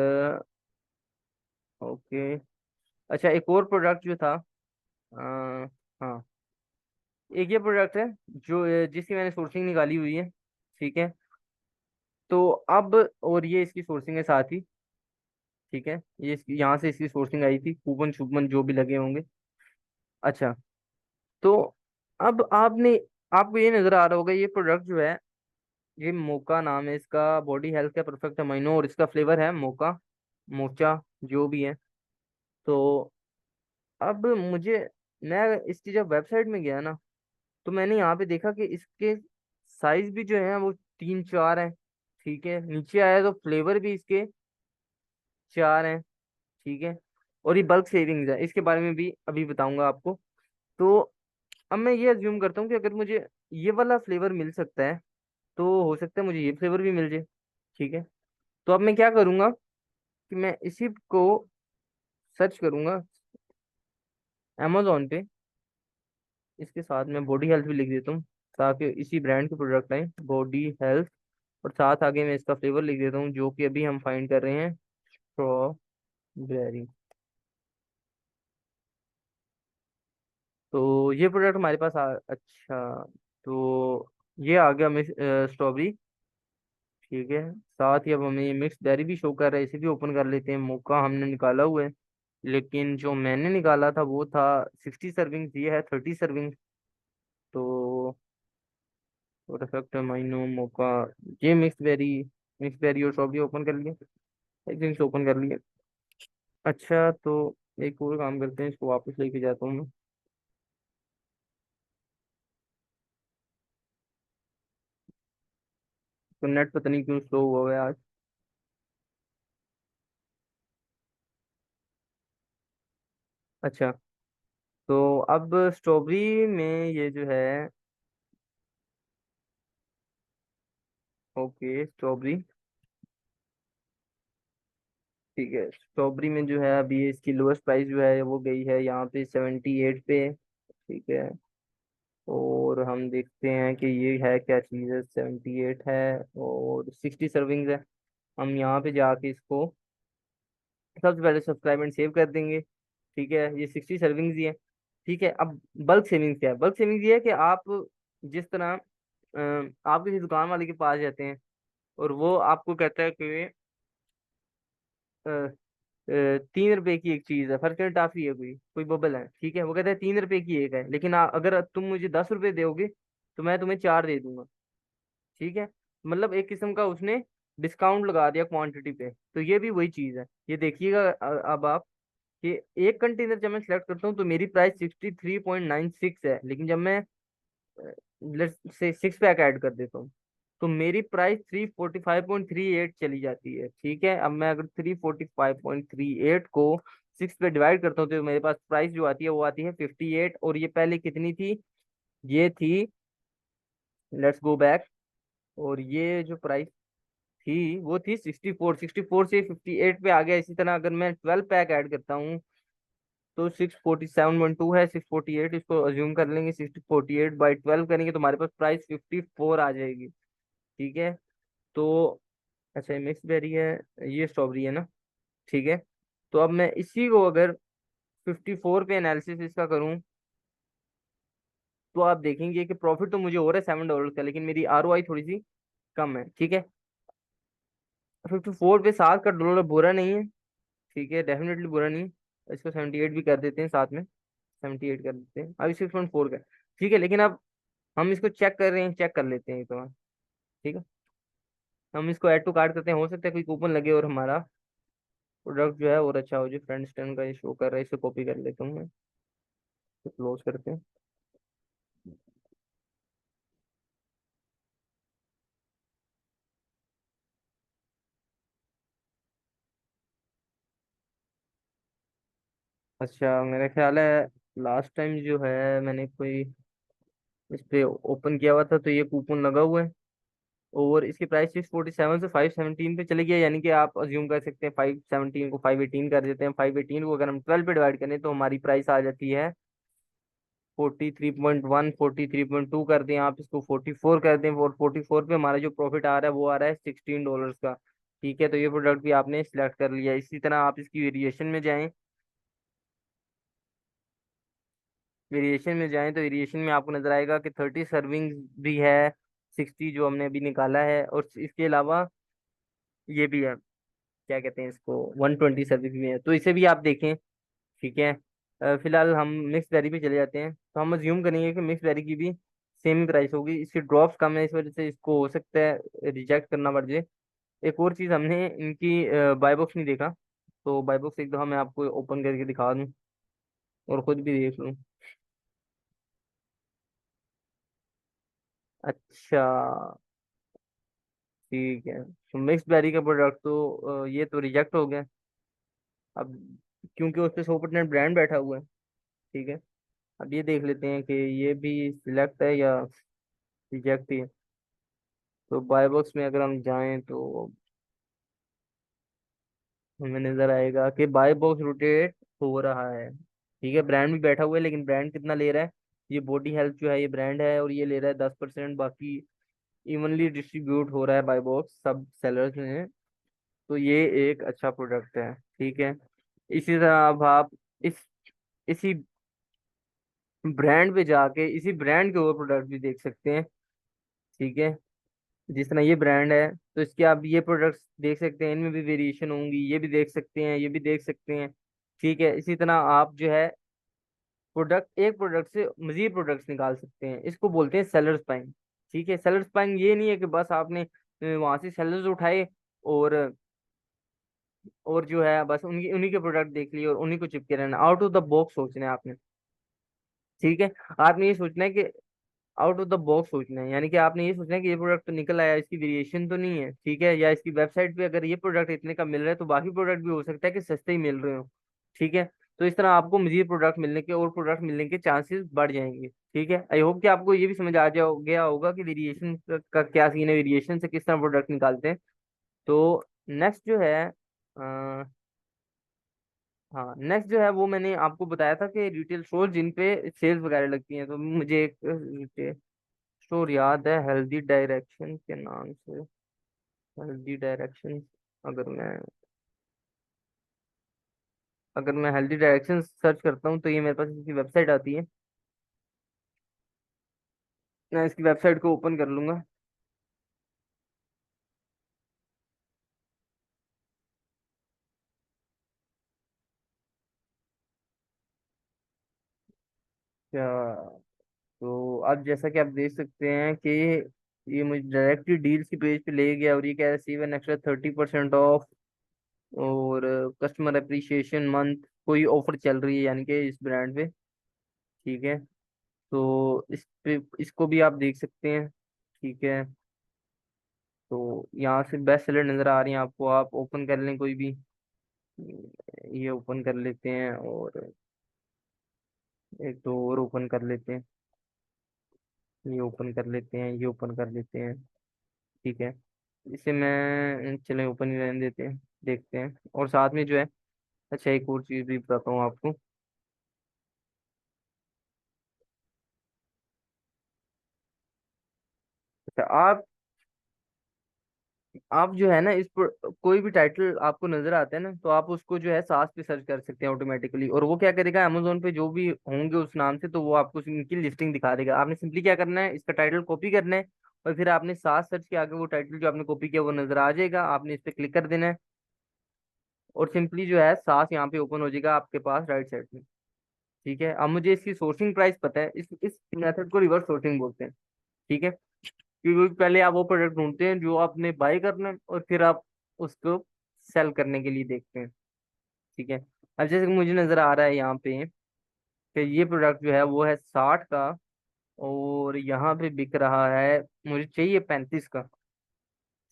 ओके, अच्छा एक और प्रोडक्ट जो था, हाँ, एक ये प्रोडक्ट है जो जिसकी मैंने सोर्सिंग निकाली हुई है, ठीक है। तो अब, और ये इसकी सोर्सिंग है साथ ही, ठीक है, ये इसकी यहाँ से इसकी सोर्सिंग आई थी, कूपन शूपन जो भी लगे होंगे। अच्छा, तो अब आपको ये नजर आ रहा होगा, ये प्रोडक्ट जो है, ये मोका नाम है इसका, बॉडी हेल्थ का परफेक्ट अमाइनो, और इसका फ्लेवर है मोका, मोचा, जो भी है। तो अब मैं इसकी जब वेबसाइट में गया ना, तो मैंने यहाँ पे देखा कि इसके साइज भी जो है वो 3 4 हैं, ठीक है। नीचे आया तो फ्लेवर भी इसके 4 हैं, ठीक है। और ये बल्क सेविंग्स है, इसके बारे में भी अभी बताऊंगा आपको। तो अब मैं ये अज्यूम करता हूँ कि अगर मुझे ये वाला फ्लेवर मिल सकता है, तो हो सकता है मुझे ये फ्लेवर भी मिल जाए, ठीक है। तो अब मैं क्या करूंगा कि मैं इसी को सर्च करूंगा अमेजोन पे, इसके साथ में बॉडी हेल्थ भी लिख देता हूँ, ताकि इसी ब्रांड के प्रोडक्ट आए, बॉडी हेल्थ। और साथ आगे मैं इसका फ्लेवर लिख देता हूँ, जो कि अभी हम फाइंड कर रहे हैं, स्ट्रॉबेरी। तो ये प्रोडक्ट हमारे पास अच्छा, तो ये आ गया मिक्स स्ट्रॉबेरी, ठीक है। साथ ही अब हमें ये मिक्स बेरी भी शो कर रहा है, इसे भी ओपन कर लेते हैं। मोका हमने निकाला हुआ है, लेकिन जो मैंने निकाला था वो था 60 सर्विंग, ये है 30 सर्विंग। तो परफेक्ट माइनो मोका, ये मिक्स बेरी और स्ट्रॉबेरी ओपन कर लिए, एक ड्रिंक्स ओपन कर लिए। अच्छा, तो एक और काम करते हैं, इसको वापस लेके जाता हूँ मैं। तो नेट पता नहीं क्यों स्लो हुआ है आज। अच्छा, तो अब स्ट्रॉबेरी में ये जो है, ओके स्ट्रॉबेरी, ठीक है। स्ट्रॉबेरी में जो है अभी इसकी लोएस्ट प्राइस जो है वो गई है यहाँ पे 78 पे, ठीक है। और हम देखते हैं कि ये है क्या चीज़ है, 78 है और 60 सर्विंग्स है। हम यहाँ पे जाके इसको सबसे पहले सब्सक्राइब एंड सेव कर देंगे, ठीक है। ये 60 सर्विंग्स ही है, ठीक है। अब बल्क सेविंग्स क्या है? बल्क सेविंग्स ये है कि आप जिस तरह आप किसी दुकान वाले के पास जाते हैं, और वो आपको कहता है कि 3 रुपए की एक चीज है, फर्स्ट टाफी है, कोई कोई बबल है, ठीक है। वो कहता है 3 रुपए की एक है, लेकिन अगर तुम मुझे 10 रुपए दोगे तो मैं तुम्हें 4 दे दूंगा, ठीक है। मतलब एक किस्म का उसने डिस्काउंट लगा दिया क्वांटिटी पे। तो ये भी वही चीज है, ये देखिएगा अब आप, कि एक कंटेनर जब मैं सेलेक्ट करता हूँ तो मेरी प्राइस 63.96 है, लेकिन जब मैं लेट्स से 6 पैक ऐड कर देता हूँ तो मेरी प्राइस 345.38 चली जाती है, ठीक है। अब मैं अगर 345.38 को 6 पे डिवाइड करता हूँ तो मेरे पास प्राइस जो आती है वो आती है 58, और ये पहले कितनी थी? ये थी, लेट्स गो बैक, और ये जो प्राइस थी वो थी 64, 64 से 58 पे आ गया। इसी तरह अगर मैं 12 पैक ऐड करता हूँ तो 647.2 है, 648 इसको अज्यूम कर लेंगे, 648/12 करेंगे तो हमारे पास प्राइस 54 आ जाएगी, ठीक है। तो अच्छा, ये मिक्स बेरी है, ये स्ट्रॉबेरी है ना, ठीक है। तो अब मैं इसी को अगर 54 पे एनालिसिस इसका करूं, तो आप देखेंगे कि प्रॉफिट तो मुझे हो रहा है $7 का, लेकिन मेरी आरओआई थोड़ी सी कम है, ठीक है। 54 पे 7 का डॉलर बुरा नहीं है, ठीक है, डेफिनेटली बुरा नहीं है। इसको 78 भी कर देते हैं साथ में, 78 कर देते हैं, अभी 6.4 का है, ठीक है। लेकिन अब हम इसको चेक कर रहे हैं, चेक कर लेते हैं एक बार, ठीक है। हम इसको ऐड टू कार्ट करते हैं, हो सकता है कोई कूपन लगे और हमारा प्रोडक्ट जो है और अच्छा हो। जो फ्रेंड स्टैंड का ये शो कर रहा है, इसे कॉपी कर लेता हूँ मैं, तो क्लोज करते हैं। अच्छा मेरा ख्याल है लास्ट टाइम जो है मैंने कोई इस पे ओपन किया हुआ था, तो ये कूपन लगा हुआ है और इसकी प्राइस 647 से 517 पे चली गई, यानी कि आप अज्यूम कर सकते हैं 517 को 518 कर देते हैं। 518 को अगर हम 12 पे डिवाइड करें तो हमारी प्राइस आ जाती है 43.1। 43.2 कर दें आप इसको, 44 कर दें, और 44 पे हमारा जो प्रॉफिट आ रहा है वो आ रहा है $16 का। ठीक है, तो ये प्रोडक्ट भी आपने सिलेक्ट कर लिया। इसी तरह आप इसकी वेरिएशन में जाएं। वेरिएशन में जाएं तो वेरिएशन में आपको नजर आएगा कि 30 सर्विंग भी है, 60 जो हमने अभी निकाला है, और इसके अलावा ये भी है, क्या कहते हैं इसको, 120 सर्विस भी है, तो इसे भी आप देखें। ठीक है। फिलहाल हम मिक्स वेरी पे चले जाते हैं, तो हम अज्यूम करेंगे कि मिक्स वेरी की भी सेम प्राइस होगी। इसकी ड्रॉप्स कम है, इस वजह से इसको हो सकता है रिजेक्ट करना पड़ जाए। एक और चीज़, हमने इनकी बाय बॉक्स नहीं देखा, तो बाय बॉक्स एक दफ़ा मैं आपको ओपन करके दिखा दूँ और खुद भी देख लूँ। अच्छा, ठीक है, तो मिक्स बेरी का प्रोडक्ट तो ये तो रिजेक्ट हो गया अब, क्योंकि उस पर 100% ब्रांड बैठा हुआ है। ठीक है, अब ये देख लेते हैं कि ये भी सिलेक्ट है या रिजेक्ट ही है। तो बाय बॉक्स में अगर हम जाएं तो हमें नजर आएगा कि बाय बॉक्स रोटेट हो रहा है। ठीक है, ब्रांड भी बैठा हुआ है, लेकिन ब्रांड कितना ले रहा है, ये बॉडी हेल्थ जो है ये ब्रांड है और ये ले रहा है 10%, बाकी इवनली डिस्ट्रीब्यूट हो रहा है बाय बॉक्स सब सेलर्स में। तो ये एक अच्छा प्रोडक्ट है। ठीक है, इसी तरह अब आप इस इसी ब्रांड पे जाके इसी ब्रांड के और प्रोडक्ट भी देख सकते हैं। ठीक है, जिस तरह ये ब्रांड है तो इसके आप ये प्रोडक्ट्स देख सकते हैं, इनमें भी वेरिएशन होंगी, ये भी देख सकते हैं, ये भी देख सकते हैं। ठीक है, इसी तरह आप जो है प्रोडक्ट, एक प्रोडक्ट से मजीद प्रोडक्ट्स निकाल सकते हैं, इसको बोलते हैं सेलर्स बाइंग। ठीक है, सेलर्स बाइंग ये नहीं है कि बस आपने वहां से सेलर्स उठाए और जो है बस उनकी उन्हीं के प्रोडक्ट देख लिए और उन्हीं को चिपके रहना। आउट ऑफ द बॉक्स सोचना है आपने। ठीक है, आपने ये सोचना है कि आउट ऑफ द बॉक्स सोचना है, यानी कि आपने ये सोचना है कि ये प्रोडक्ट तो निकल आया, इसकी वेरिएशन तो नहीं है। ठीक है, या इसकी वेबसाइट पे अगर ये प्रोडक्ट इतने का मिल रहा है तो बाकी प्रोडक्ट भी हो सकता है कि सस्ते ही मिल रहे हो। ठीक है, तो इस तरह आपको मजीद प्रोडक्ट मिलने के और प्रोडक्ट मिलने के चांसेस बढ़ जाएंगे। ठीक है, आई होप कि आपको ये भी समझ आ जाओ गया होगा कि वेरिएशन का क्या सीन है, वेरिएशन से किस तरह प्रोडक्ट निकालते हैं। तो नेक्स्ट जो है हाँ, नेक्स्ट जो है वो मैंने आपको बताया था कि रिटेल स्टोर जिन पे सेल्स वगैरह लगती हैं, तो मुझे एक रिटेल स्टोर याद है हेल्दी डायरेक्शन के नाम से। हेल्दी डायरेक्शन, अगर मैं अगर मैं हेल्दी डायरेक्शन सर्च करता हूँ तो ये मेरे पास इसकी वेबसाइट आती है। मैं इसकी वेबसाइट को ओपन कर लूंगा। क्या, तो अब जैसा कि आप देख सकते हैं कि ये मुझे डायरेक्टली डील्स की पेज पे ले गया और ये क्या है, रिसीव एन एक्स्ट्रा 30% ऑफ, और कस्टमर अप्रिशिएशन मंथ, कोई ऑफर चल रही है यानी कि इस ब्रांड पे। ठीक है, तो इस पे इसको भी आप देख सकते हैं। ठीक है, तो यहाँ से बेस्ट सेलर नज़र आ रही हैं आपको, आप ओपन कर लें कोई भी। ये ओपन कर लेते हैं और एक दो और ओपन कर लेते हैं। ये ओपन कर लेते हैं, ये ओपन कर लेते हैं। ठीक है, इसे मैं चले ओपन ही रहने देते हैं, देखते हैं। और साथ में जो है, अच्छा एक और चीज़ भी बताता हूँ आपको। अच्छा, आप जो है ना इस पर कोई भी टाइटल आपको नजर आता है ना, तो आप उसको जो है सास पे सर्च कर सकते हैं ऑटोमेटिकली, और वो क्या करेगा, अमेजोन पे जो भी होंगे उस नाम से तो वो आपको इनकी लिस्टिंग दिखा देगा। आपने सिंपली क्या करना है, इसका टाइटल कॉपी करना है और फिर आपने सास सर्च के आगे वो टाइटल जो आपने कॉपी किया वो नजर आ जाएगा, आपने इस पे क्लिक कर देना है और सिंपली जो है सास यहाँ पे ओपन हो जाएगा आपके पास राइट साइड में। ठीक है, अब मुझे इसकी सोर्सिंग प्राइस पता है, इस मेथड को रिवर्स सोर्सिंग बोलते हैं। ठीक है, क्योंकि पहले आप वो प्रोडक्ट ढूंढते हैं जो आपने बाय करना है, और फिर आप उसको सेल करने के लिए देखते हैं। ठीक है। अब जैसे कि मुझे नजर आ रहा है यहाँ पे कि ये प्रोडक्ट जो है वो है 60 का, और यहाँ पे बिक रहा है, मुझे चाहिए 35 का।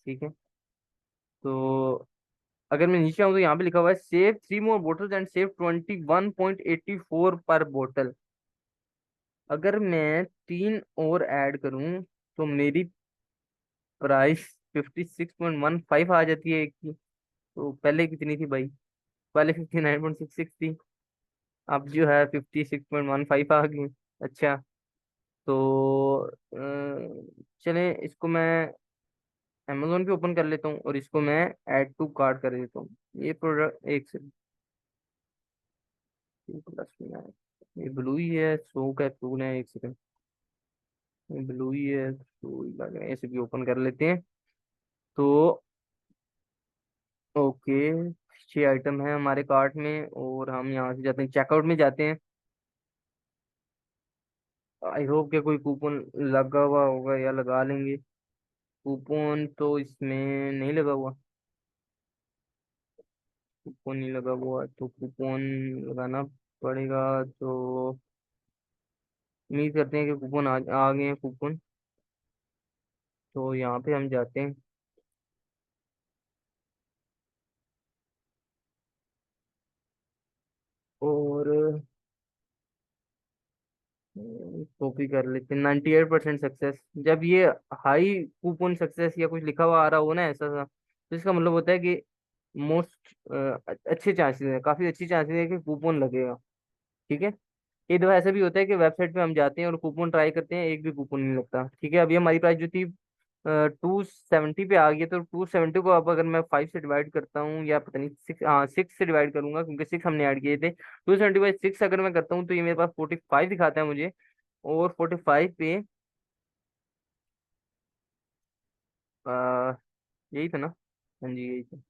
ठीक है। तो अगर मैं नीचे आऊँ तो यहाँ पे लिखा हुआ है save 3 more bottles and save 21.84 पर बोतल। अगर मैं 3 और ऐड करूँ तो मेरी प्राइस 56.15 आ जाती है एक की। तो पहले कितनी थी भाई? पहले 59.66 थी, अब जो है 56.15 आ गई। अच्छा। तो चलें, इसको मैं अमेजोन पे ओपन कर लेता हूँ और इसको मैं ऐड टू कार्ट कर देता हूँ। ये प्रोडक्ट एक से प्लस में है। ये ब्लू ही है, सो का टूल है, एक सेकंड। ये ब्लू ही है, तो लग रहा है ऐसे भी ओपन कर लेते हैं। तो ओके, 6 आइटम है हमारे कार्ट में, और हम यहाँ से जाते हैं, चेकआउट में जाते हैं। आई होप कि कोई कूपन लगा हुआ होगा या लगा लेंगे। कूपन तो इसमें नहीं लगा हुआ। कूपन नहीं लगा हुआ तो कूपन लगाना पड़ेगा। तो उम्मीद करते हैं कि कूपन आ गए हैं कूपन। तो यहाँ पे हम जाते हैं और कॉपी कर लेते हैं। 98% सक्सेस। जब ये हाई कूपन सक्सेस या कुछ लिखा हुआ आ रहा हो ना ऐसा सा, तो इसका मतलब होता है कि मोस्ट अच्छे चांसेस है, काफी अच्छी चांसेस है कि कूपन लगेगा। ठीक है। एक दफा ऐसा भी होता है कि वेबसाइट पे हम जाते हैं और कूपन ट्राई करते हैं, एक भी कूपन नहीं लगता। ठीक है। अभी हमारी प्राइस जो थी 270 पे आ गई है, तो 270 को अब अगर मैं 5 से डिवाइड करता हूँ, या पता नहीं 6, हाँ 6 से डिवाइड करूंगा क्योंकि 6 हमने ऐड किए थे। 270/6 अगर मैं करता हूँ तो ये मेरे पास 45 दिखाता है मुझे। और 45 पे आ, यही था ना? हाँ जी यही था।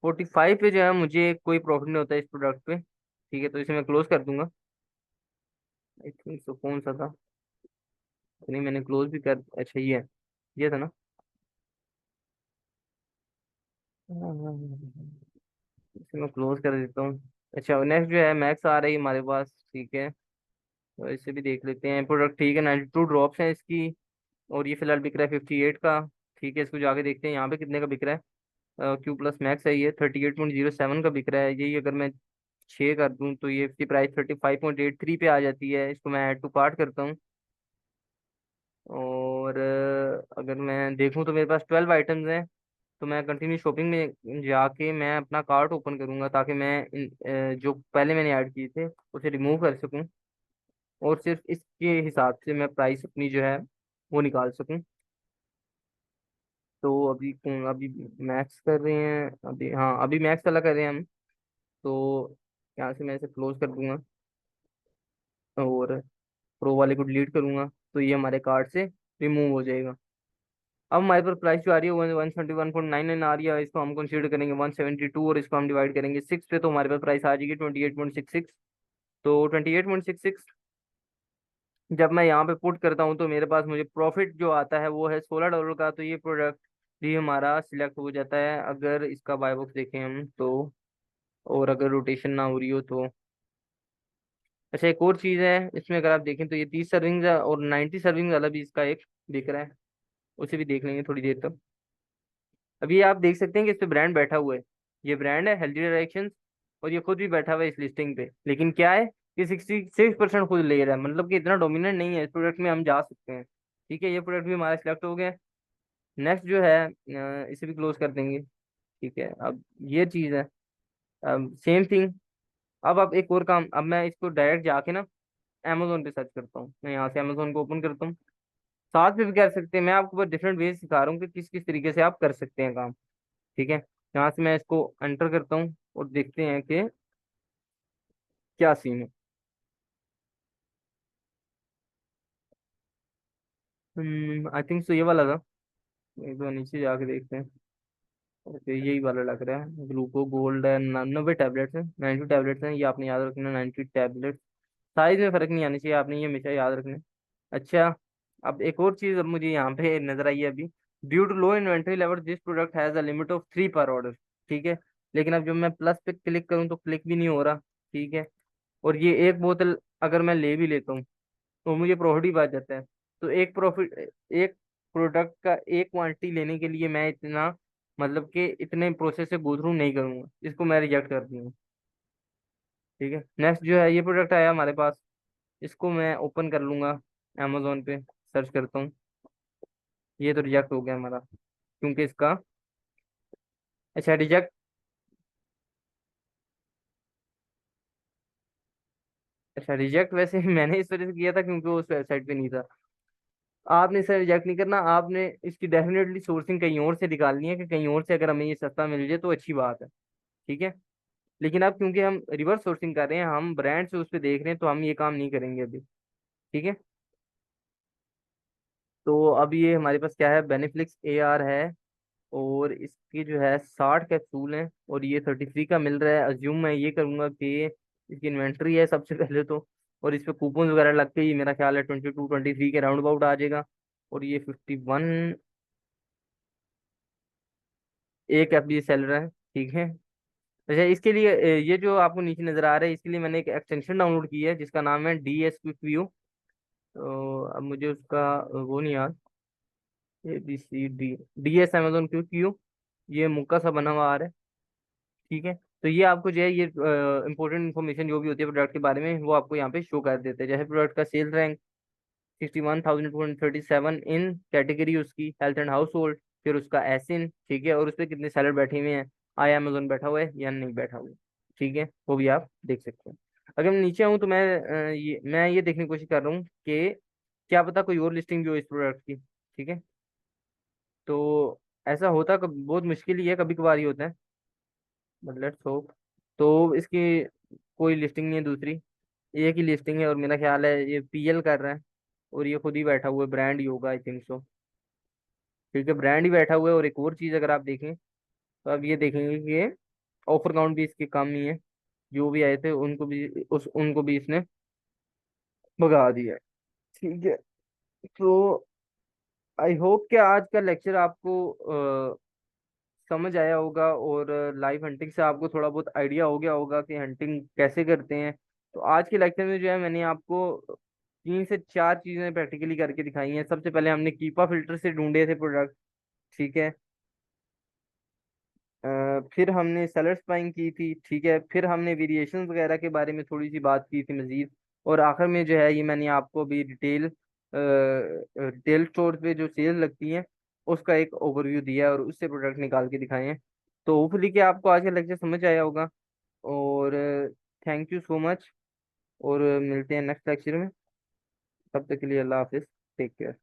45 पे जो है मुझे कोई प्रॉफिट नहीं होता इस प्रोडक्ट पे। ठीक है, तो इसे मैं क्लोज कर दूंगा। आई थिंक सो, कौन सा था? नहीं, मैंने क्लोज भी कर, अच्छा ये था ना? इसे मैं क्लोज कर देता हूँ। अच्छा, नेक्स्ट जो है मैक्स आ रही है हमारे पास। ठीक है, तो इसे भी देख लेते हैं। प्रोडक्ट ठीक है, 92 ड्रॉप्स हैं इसकी, और ये फिलहाल बिक रहा है 58 का। ठीक है, इसको जाके देखते हैं यहाँ पे कितने का बिक रहा है। क्यू प्लस मैक्स है, ये 38.07 का बिक रहा है। यही अगर मैं 6 कर दूं तो ये इसकी प्राइस 35.83 पे आ जाती है। इसको मैं ऐड टू कार्ट करता हूँ। और अगर मैं देखूं तो मेरे पास 12 आइटम्स हैं। तो मैं कंटिन्यू शॉपिंग में जाके मैं अपना कार्ट ओपन करूंगा, ताकि मैं जो पहले मैंने ऐड किए थे उसे रिमूव कर सकूं, और सिर्फ इसके हिसाब से मैं प्राइस अपनी जो है वो निकाल सकूं। तो अभी मैक्स कर रहे हैं, अभी हाँ अभी मैक्स वाला कर रहे हैं हम। तो यहाँ से मैं इसे क्लोज कर दूंगा और प्रो वाले को डिलीट करूंगा, तो ये हमारे कार्ट से रिमूव हो जाएगा। अब हमारे पास प्राइस जो आ रही है 171.99 आ रही है। इसको हम कंसीडर करेंगे 172, और इसको हम डिवाइड करेंगे 6 पे, तो हमारे पास प्राइस आ जाएगी 28.66। तो 28.66 जब मैं यहाँ पे पुट करता हूँ तो मेरे पास मुझे प्रॉफिट जो आता है वो है $16 का। तो ये प्रोडक्ट भी हमारा सिलेक्ट हो जाता है अगर इसका बाय बॉक्स देखें हम तो, और अगर रोटेशन ना हो रही हो तो। अच्छा, एक और चीज़ है इसमें, अगर आप देखें तो ये 30 सर्विंग और 90 सर्विंग वाला भी इसका एक दिख रहा है। उसे भी देख लेंगे थोड़ी देर तक। अभी आप देख सकते हैं कि इस पे ब्रांड बैठा हुआ है। ये ब्रांड है हेल्दी डायरेक्शंस, और ये खुद भी बैठा हुआ है इस लिस्टिंग पे। लेकिन क्या है कि 66% खुद ले रहा है, मतलब कि इतना डोमिनेंट नहीं है इस प्रोडक्ट में, हम जा सकते हैं। ठीक है, ये प्रोडक्ट भी हमारा सिलेक्ट हो गया। नेक्स्ट जो है इसे भी क्लोज कर देंगे। ठीक है, अब ये चीज़ है, अब सेम थिंग। अब आप एक और काम, अब मैं इसको डायरेक्ट जाके ना अमेजोन पे सर्च करता हूँ। मैं यहाँ से अमेजोन को ओपन करता हूँ। साथ में भी कर सकते हैं, मैं आपको बस डिफरेंट वेज सिखा रहा हूँ कि किस किस तरीके से आप कर सकते हैं काम। ठीक है, यहाँ से मैं इसको एंटर करता हूँ और देखते हैं कि क्या सीन है। आई थिंक सो ये वाला था। एक बार नीचे जाके देखते हैं। ओके, यही वाला लग रहा है। ग्लूको गोल्ड है, 90 टैबलेट्स हैं, 90 टैबलेट्स हैं, ये आपने याद रखना, 90 टैबलेट। साइज में फर्क नहीं आना चाहिए, आपने ये हमेशा याद रखना है। अच्छा, अब एक और चीज अब मुझे यहाँ पे नजर आई है अभी, due to low inventory level this product has a limit of 3 पर ऑर्डर। ठीक है, लेकिन अब जब मैं प्लस पे क्लिक करूँ तो क्लिक भी नहीं हो रहा। ठीक है, और ये एक बोतल अगर मैं ले भी लेता हूँ तो मुझे प्रॉफिट ही बच जाता है। तो एक प्रोडक्ट का एक क्वांटिटी लेने के लिए मैं इतना, मतलब कि इतने प्रोसेस से गो थ्रू नहीं करूंगा, इसको मैं रिजेक्ट कर दूंगा। ठीक है, नेक्स्ट जो है ये प्रोडक्ट आया हमारे पास, इसको मैं ओपन कर लूंगा, अमेजोन पे सर्च करता हूँ। ये तो रिजेक्ट हो गया हमारा, क्योंकि इसका, अच्छा रिजेक्ट, अच्छा रिजेक्ट वैसे मैंने इस वजह से किया था क्योंकि वो उस वेबसाइट पे नहीं था। आपने सर रिजेक्ट नहीं करना, आपने इसकी डेफिनेटली सोर्सिंग कहीं और से निकालनी है, कि कहीं और से अगर हमें ये सस्ता मिल जाए तो अच्छी बात है। ठीक है, लेकिन अब क्योंकि हम रिवर्स सोर्सिंग कर रहे हैं, हम ब्रांड से उस पर देख रहे हैं, तो हम ये काम नहीं करेंगे अभी। ठीक है, तो अब ये हमारे पास क्या है, बेनिफ्लिक्स ए आर है, और इसकी जो है 60 कैप्सूल हैं, और ये 33 का मिल रहा है। अज्यूम मैं ये करूंगा कि इसकी इन्वेंट्री है सबसे पहले तो, और इस पे कूपन वगैरह लग के ही मेरा ख्याल है 22 23 के राउंड अबाउट आ जाएगा। और ये 51 एक एफडी सेलर है। ठीक है, अच्छा इसके लिए ये जो आपको नीचे नजर आ रहा है, इसके लिए मैंने एक एक्सटेंशन डाउनलोड की है जिसका नाम है डी एस क्विक व्यू। तो अब मुझे उसका वो नहीं याद, ABCD, D S Amazon quick view, ये मुक्का सा बना हुआ आ रहा है। ठीक है, तो ये आपको जो है ये इंपॉर्टेंट इन्फॉर्मेशन जो भी होती है प्रोडक्ट के बारे में, वो आपको यहाँ पे शो कर देते हैं। जैसे प्रोडक्ट का सेल रैंक 61,237 इन कैटेगरी उसकी हेल्थ एंड हाउस होल्ड, फिर उसका एसिन, ठीक है, और उस पर कितने सेलर बैठे हुए हैं, आया अमेजोन बैठा हुआ है या नहीं बैठा हुआ है। ठीक है, वो भी आप देख सकते हैं। अगर मैं नीचे आऊँ तो मैं ये देखने की कोशिश कर रहा हूँ कि क्या पता कोई और लिस्टिंग भी हो इस प्रोडक्ट की। ठीक है, तो ऐसा होता बहुत मुश्किल ही है, कभी कभार ही होता है, बट लेट्स होप। तो इसकी कोई लिस्टिंग नहीं है दूसरी, एक ही लिस्टिंग है, और मेरा ख्याल है ये पीएल कर रहा है, और ये खुद ही बैठा हुआ है, ब्रांड ही होगा आई थिंक सो। ठीक है, ब्रांड ही बैठा हुआ है। और एक और चीज़ अगर आप देखें तो आप ये देखेंगे कि ये ऑफर काउंट भी इसके कम ही है, जो भी आए थे उनको भी इसने भगा दिया है। ठीक है, तो आई होप कि आज का लेक्चर आपको समझ आया होगा, और लाइव हंटिंग से आपको थोड़ा बहुत आइडिया हो गया होगा कि हंटिंग कैसे करते हैं। तो आज के लेक्चर में जो है मैंने आपको 3 से 4 चीजें प्रैक्टिकली करके दिखाई हैं। सबसे पहले हमने कीपा फिल्टर से ढूंढे थे प्रोडक्ट। ठीक है, फिर हमने सेलर स्पाइंग की थी। ठीक है, फिर हमने वेरिएशंस वगैरह के बारे में थोड़ी सी बात की थी मजीद। और आखिर में जो है ये मैंने आपको भी रिटेल स्टोर पे जो सेल लगती हैं उसका एक ओवरव्यू दिया है, और उससे प्रोडक्ट निकाल के दिखाए हैं। तो होपफुली कि आपको आज का लेक्चर समझ आया होगा, और थैंक यू सो मच, और मिलते हैं नेक्स्ट लेक्चर में। तब तक के लिए अल्लाह हाफिज, टेक केयर।